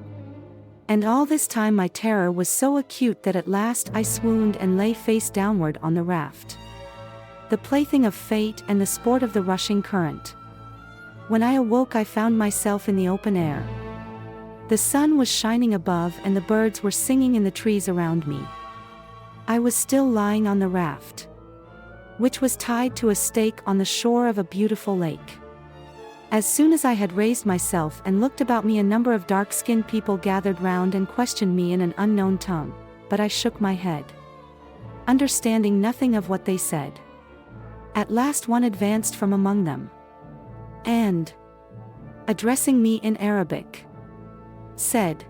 And all this time my terror was so acute that at last I swooned and lay face downward on the raft, the plaything of fate and the sport of the rushing current. When I awoke I found myself in the open air. The sun was shining above and the birds were singing in the trees around me. I was still lying on the raft, which was tied to a stake on the shore of a beautiful lake. As soon as I had raised myself and looked about me, a number of dark-skinned people gathered round and questioned me in an unknown tongue, but I shook my head, understanding nothing of what they said. At last one advanced from among them, and, addressing me in Arabic, said,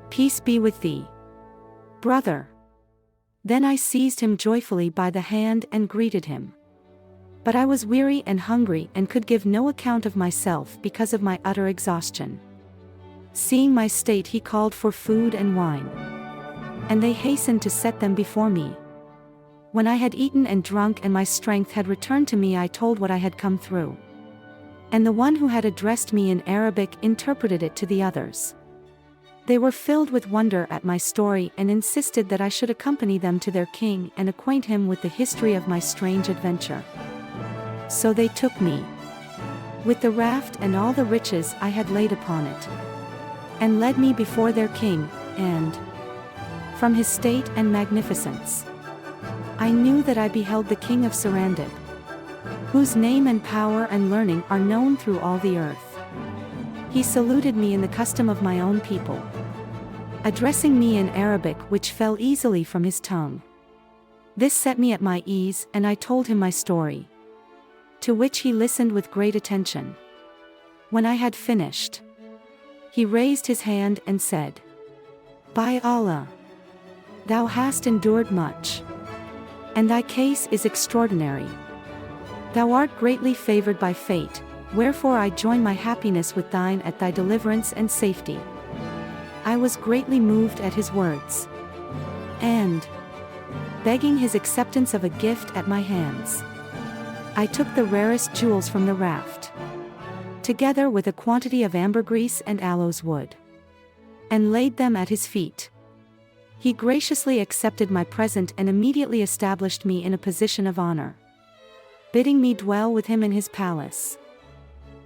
"Peace be with thee, brother." Then I seized him joyfully by the hand and greeted him. But I was weary and hungry and could give no account of myself because of my utter exhaustion. Seeing my state, he called for food and wine, and they hastened to set them before me. When I had eaten and drunk and my strength had returned to me, I told what I had come through. And the one who had addressed me in Arabic interpreted it to the others. They were filled with wonder at my story and insisted that I should accompany them to their king and acquaint him with the history of my strange adventure. So they took me, with the raft and all the riches I had laid upon it, and led me before their king, and, from his state and magnificence, I knew that I beheld the king of Sindbad, whose name and power and learning are known through all the earth. He saluted me in the custom of my own people, addressing me in Arabic, which fell easily from his tongue. This set me at my ease, and I told him my story, to which he listened with great attention. When I had finished, he raised his hand and said, "By Allah, thou hast endured much, and thy case is extraordinary. Thou art greatly favored by fate, wherefore I join my happiness with thine at thy deliverance and safety." I was greatly moved at his words, and, begging his acceptance of a gift at my hands, I took the rarest jewels from the raft, together with a quantity of ambergris and aloes wood, and laid them at his feet. He graciously accepted my present and immediately established me in a position of honor, bidding me dwell with him in his palace.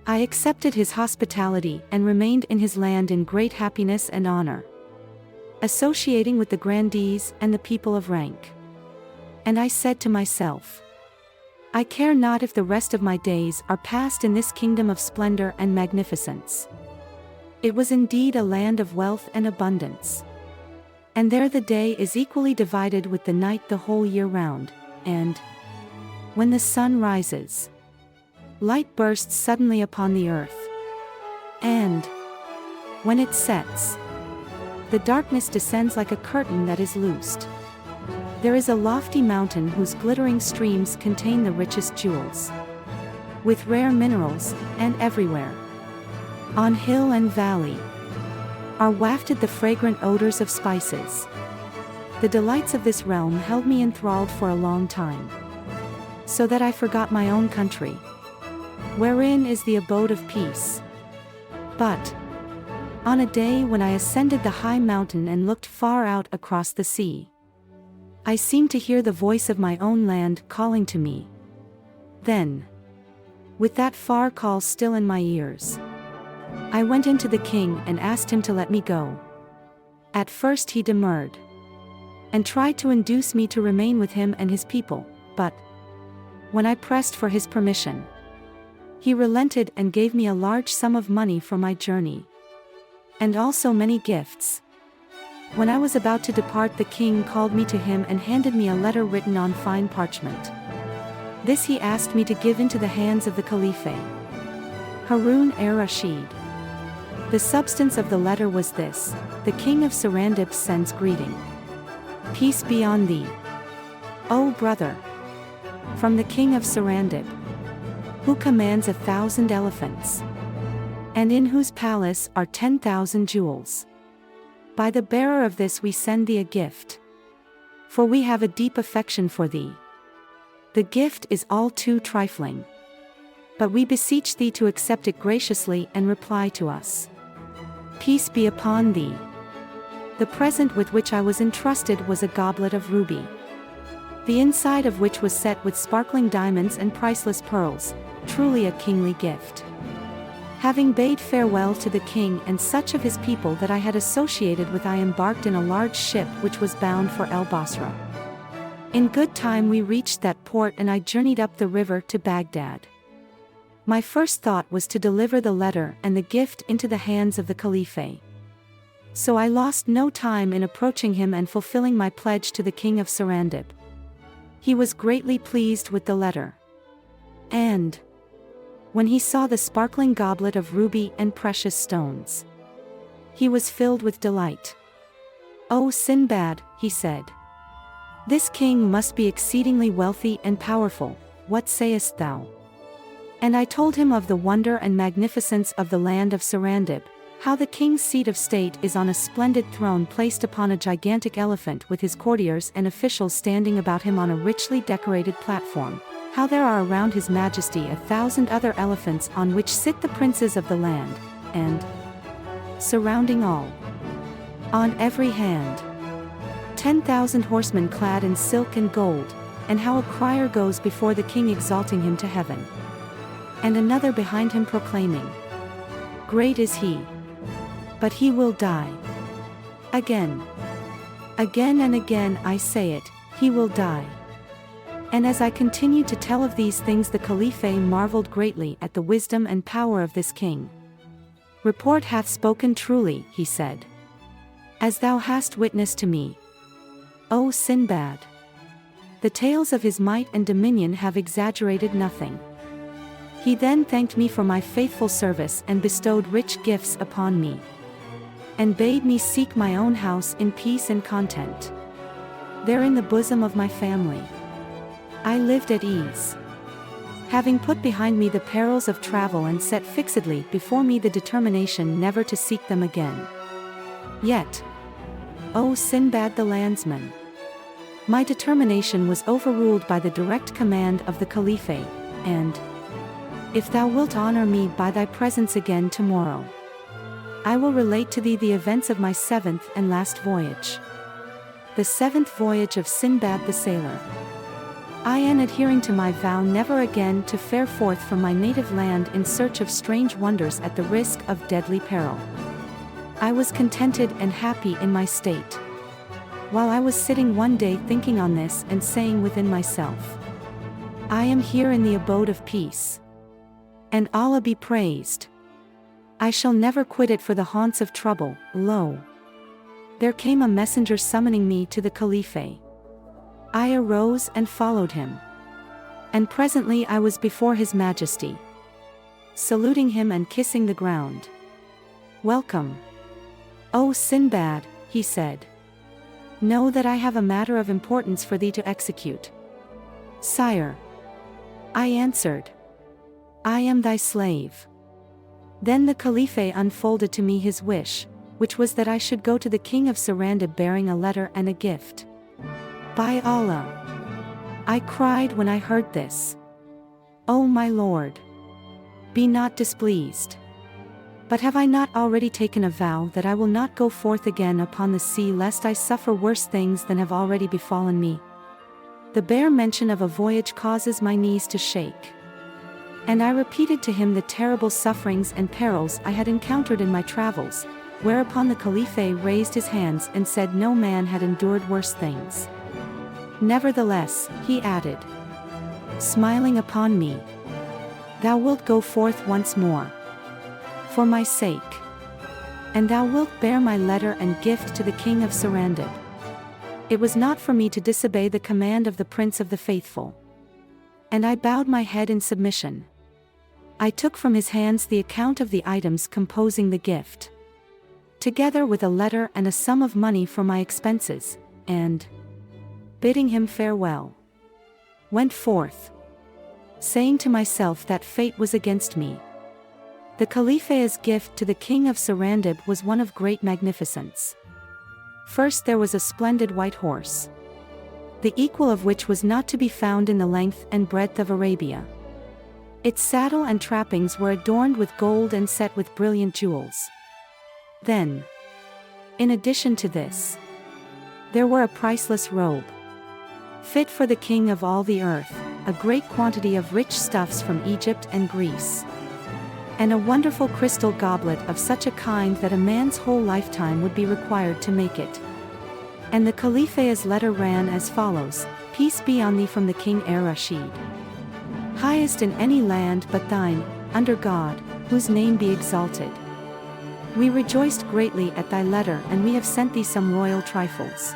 I accepted his hospitality and remained in his land in great happiness and honor, associating with the grandees and the people of rank. And I said to myself, I care not if the rest of my days are passed in this kingdom of splendor and magnificence. It was indeed a land of wealth and abundance. And there the day is equally divided with the night the whole year round, and, when the sun rises, light bursts suddenly upon the earth, and, when it sets, the darkness descends like a curtain that is loosed. There is a lofty mountain whose glittering streams contain the richest jewels, with rare minerals, and everywhere, on hill and valley, are wafted the fragrant odors of spices. The delights of this realm held me enthralled for a long time, so that I forgot my own country, wherein is the abode of peace. But, On a day when I ascended the high mountain and looked far out across the sea, I seemed to hear the voice of my own land calling to me. Then, with that far call still in my ears, I went into the king and asked him to let me go. At first he demurred, and tried to induce me to remain with him and his people, but when I pressed for his permission, he relented and gave me a large sum of money for my journey, and also many gifts. When I was about to depart, the king called me to him and handed me a letter written on fine parchment. This he asked me to give into the hands of the Khalifa, Harun ar-Rashid. The substance of the letter was this: the king of Sarandip sends greeting. Peace be on thee, O brother, from the king of Sarandip, who commands 1,000 elephants, and in whose palace are 10,000 jewels. By the bearer of this we send thee a gift, for we have a deep affection for thee. The gift is all too trifling, but we beseech thee to accept it graciously and reply to us. Peace be upon thee. The present with which I was entrusted was a goblet of ruby, the inside of which was set with sparkling diamonds and priceless pearls, truly a kingly gift. Having bade farewell to the king and such of his people that I had associated with, I embarked in a large ship which was bound for El Basra. In good time we reached that port and I journeyed up the river to Baghdad. My first thought was to deliver the letter and the gift into the hands of the Khalifa. So I lost no time in approaching him and fulfilling my pledge to the king of Sarandip. He was greatly pleased with the letter, and when he saw the sparkling goblet of ruby and precious stones, he was filled with delight. "O Sindbad," he said, "this king must be exceedingly wealthy and powerful, what sayest thou?" And I told him of the wonder and magnificence of the land of Sarandip, how the king's seat of state is on a splendid throne placed upon a gigantic elephant with his courtiers and officials standing about him on a richly decorated platform, how there are around his majesty 1,000 other elephants on which sit the princes of the land, and surrounding all, on every hand, 10,000 horsemen clad in silk and gold, and how a crier goes before the king exalting him to heaven, and another behind him proclaiming, "Great is he, but he will die." Again and again I say it, he will die. And as I continued to tell of these things, the Khalifa marveled greatly at the wisdom and power of this king. "Report hath spoken truly," he said, "as thou hast witnessed to me, O Sindbad. The tales of his might and dominion have exaggerated nothing." He then thanked me for my faithful service and bestowed rich gifts upon me, and bade me seek my own house in peace and content. There in the bosom of my family, I lived at ease, having put behind me the perils of travel and set fixedly before me the determination never to seek them again. Yet, O Sindbad the Landsman, my determination was overruled by the direct command of the Khalifa, and if thou wilt honor me by thy presence again tomorrow, I will relate to thee the events of my 7th and last voyage. The 7th voyage of Sindbad the Sailor. I am adhering to my vow never again to fare forth from my native land in search of strange wonders at the risk of deadly peril. I was contented and happy in my state, while I was sitting one day thinking on this and saying within myself, I am here in the abode of peace, and Allah be praised. I shall never quit it for the haunts of trouble. Lo, there came a messenger summoning me to the Khalifa. I arose and followed him, and presently I was before his majesty, saluting him and kissing the ground. "Welcome, O Sindbad," he said. "Know that I have a matter of importance for thee to execute." "Sire," I answered, "I am thy slave." Then the Khalifa unfolded to me his wish, which was that I should go to the king of Sarandip bearing a letter and a gift. "By Allah," I cried when I heard this, "O my lord, be not displeased. But have I not already taken a vow that I will not go forth again upon the sea lest I suffer worse things than have already befallen me? The bare mention of a voyage causes my knees to shake. And I repeated to him the terrible sufferings and perils I had encountered in my travels, whereupon the Caliph raised his hands and said no man had endured worse things. Nevertheless, he added, smiling upon me, thou wilt go forth once more, for my sake, and thou wilt bear my letter and gift to the king of Sarandib. It was not for me to disobey the command of the Prince of the Faithful. And I bowed my head in submission. I took from his hands the account of the items composing the gift, together with a letter and a sum of money for my expenses, and, bidding him farewell, went forth, saying to myself that fate was against me. The Caliph's gift to the king of Sarandib was one of great magnificence. First there was a splendid white horse, the equal of which was not to be found in the length and breadth of Arabia. Its saddle and trappings were adorned with gold and set with brilliant jewels. Then, in addition to this, there were a priceless robe, fit for the king of all the earth, a great quantity of rich stuffs from Egypt and Greece, and a wonderful crystal goblet of such a kind that a man's whole lifetime would be required to make it. And the Caliph's letter ran as follows: Peace be on thee from the King Rashid, highest in any land but thine, under God, whose name be exalted. We rejoiced greatly at thy letter, and we have sent thee some royal trifles,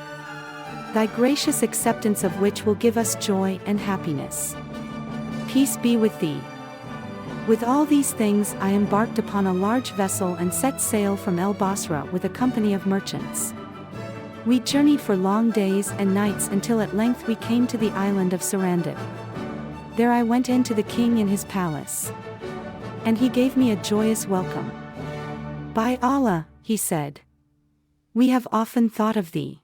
thy gracious acceptance of which will give us joy and happiness. Peace be with thee. With all these things I embarked upon a large vessel and set sail from El Basra with a company of merchants. We journeyed for long days and nights until at length we came to the island of Sarandib. There I went in to the king in his palace, and he gave me a joyous welcome. By Allah, he said, we have often thought of thee,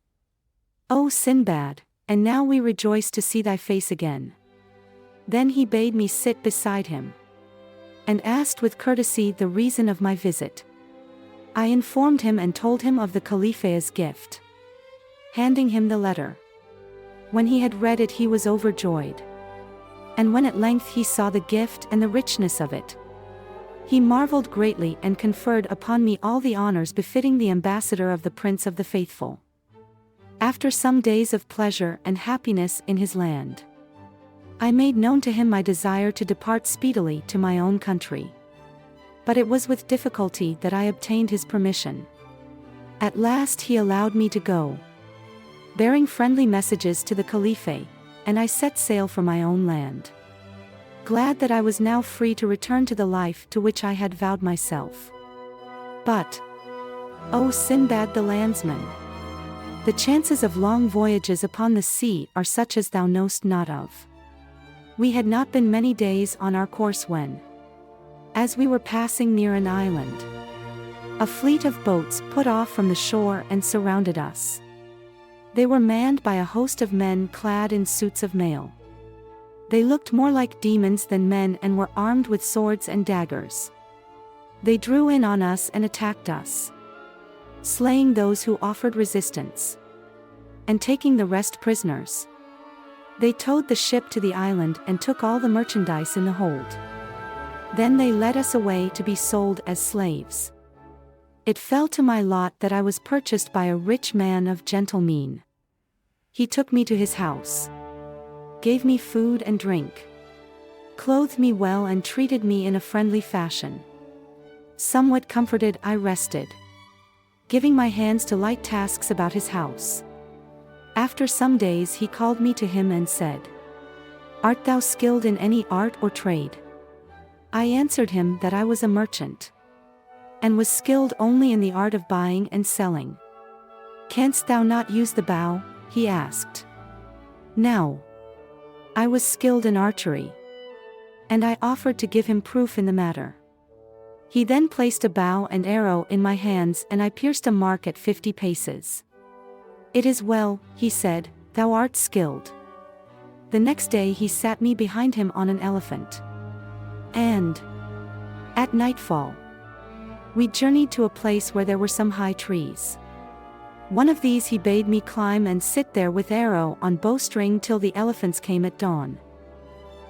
O Sindbad, and now we rejoice to see thy face again. Then he bade me sit beside him, and asked with courtesy the reason of my visit. I informed him and told him of the Caliph's gift, handing him the letter. When he had read it he was overjoyed. And when at length he saw the gift and the richness of it, he marveled greatly and conferred upon me all the honors befitting the ambassador of the Prince of the Faithful. After some days of pleasure and happiness in his land, I made known to him my desire to depart speedily to my own country. But it was with difficulty that I obtained his permission. At last he allowed me to go, bearing friendly messages to the Caliph, and I set sail for my own land, glad that I was now free to return to the life to which I had vowed myself. But, O Sindbad the Landsman, the chances of long voyages upon the sea are such as thou knowst not of. We had not been many days on our course when, as we were passing near an island, a fleet of boats put off from the shore and surrounded us. They were manned by a host of men clad in suits of mail. They looked more like demons than men and were armed with swords and daggers. They drew in on us and attacked us, slaying those who offered resistance, and taking the rest prisoners. They towed the ship to the island and took all the merchandise in the hold. Then they led us away to be sold as slaves. It fell to my lot that I was purchased by a rich man of gentle mien. He took me to his house, gave me food and drink, clothed me well and treated me in a friendly fashion. Somewhat comforted I rested, giving my hands to light tasks about his house. After some days he called me to him and said, Art thou skilled in any art or trade? I answered him that I was a merchant, and was skilled only in the art of buying and selling. Canst thou not use the bow? He asked. Now, I was skilled in archery, and I offered to give him proof in the matter. He then placed a bow and arrow in my hands and I pierced a mark at 50 paces. It is well, he said, thou art skilled. The next day he sat me behind him on an elephant, and, at nightfall, We journeyed to a place where there were some high trees. One of these he bade me climb and sit there with arrow on bowstring till the elephants came at dawn,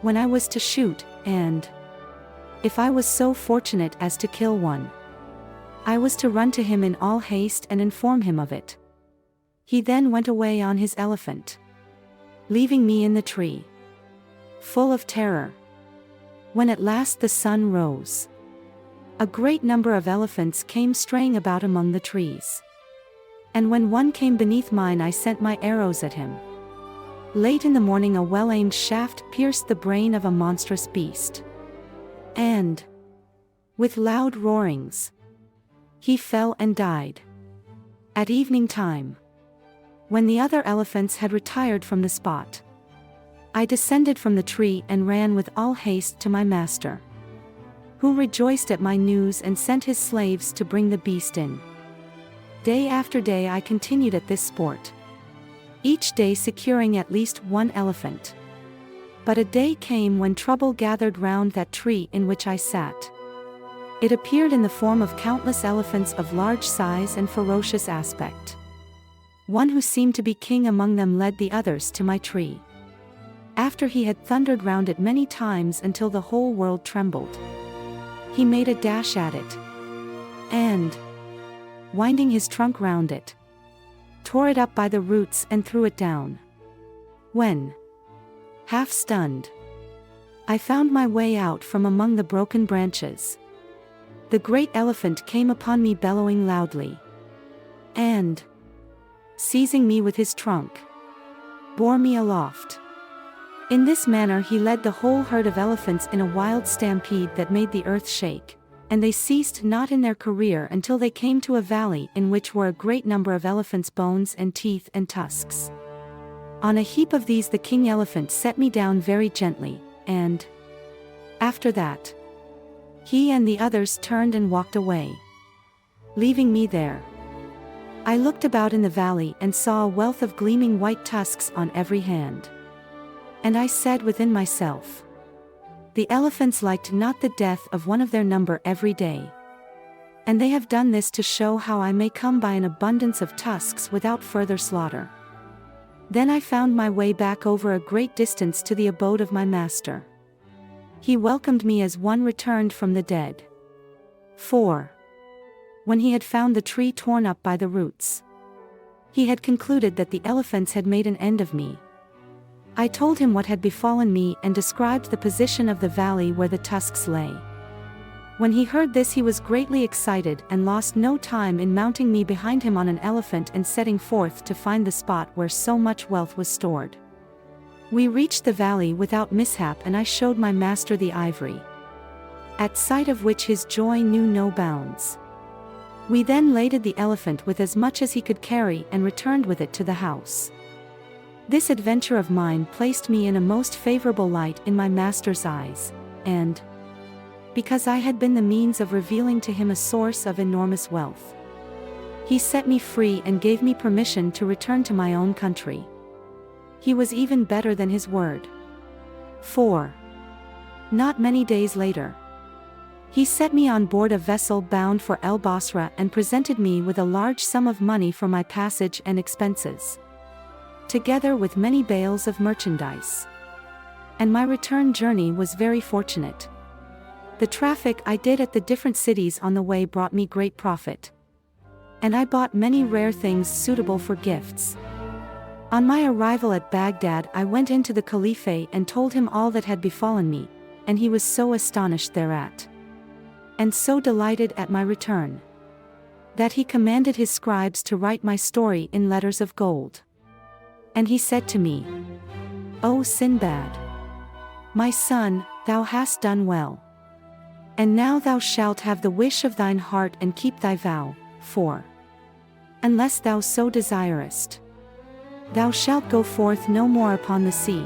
when I was to shoot, and if I was so fortunate as to kill one, I was to run to him in all haste and inform him of it. He then went away on his elephant, leaving me in the tree, full of terror. When at last the sun rose, a great number of elephants came straying about among the trees. And when one came beneath mine, I sent my arrows at him. Late in the morning a well-aimed shaft pierced the brain of a monstrous beast, and, with loud roarings, he fell and died. At evening time, when the other elephants had retired from the spot, I descended from the tree and ran with all haste to my master, who rejoiced at my news and sent his slaves to bring the beast in. Day after day I continued at this sport, each day securing at least one elephant. But a day came when trouble gathered round that tree in which I sat. It appeared in the form of countless elephants of large size and ferocious aspect. One who seemed to be king among them led the others to my tree. After he had thundered round it many times until the whole world trembled, he made a dash at it, and, winding his trunk round it, tore it up by the roots and threw it down. When, half stunned, I found my way out from among the broken branches, the great elephant came upon me bellowing loudly, and, seizing me with his trunk, bore me aloft. In this manner he led the whole herd of elephants in a wild stampede that made the earth shake, and they ceased not in their career until they came to a valley in which were a great number of elephants' bones and teeth and tusks. On a heap of these the king elephant set me down very gently, and, after that, he and the others turned and walked away, leaving me there. I looked about in the valley and saw a wealth of gleaming white tusks on every hand. And I said within myself, the elephants liked not the death of one of their number every day, and they have done this to show how I may come by an abundance of tusks without further slaughter. Then I found my way back over a great distance to the abode of my master. He welcomed me as one returned from the dead. 4. When he had found the tree torn up by the roots, he had concluded that the elephants had made an end of me. I told him what had befallen me and described the position of the valley where the tusks lay. When he heard this he was greatly excited and lost no time in mounting me behind him on an elephant and setting forth to find the spot where so much wealth was stored. We reached the valley without mishap and I showed my master the ivory, at sight of which his joy knew no bounds. We then laded the elephant with as much as he could carry and returned with it to the house. This adventure of mine placed me in a most favorable light in my master's eyes, and, because I had been the means of revealing to him a source of enormous wealth, he set me free and gave me permission to return to my own country. He was even better than his word. 4. Not many days later, he set me on board a vessel bound for El Basra and presented me with a large sum of money for my passage and expenses, together with many bales of merchandise. And my return journey was very fortunate. The traffic I did at the different cities on the way brought me great profit, and I bought many rare things suitable for gifts. On my arrival at Baghdad I went into the Caliphate and told him all that had befallen me, and he was so astonished thereat, and so delighted at my return, that he commanded his scribes to write my story in letters of gold. And he said to me, O Sindbad, my son, thou hast done well. And now thou shalt have the wish of thine heart and keep thy vow, for, unless thou so desirest, thou shalt go forth no more upon the sea.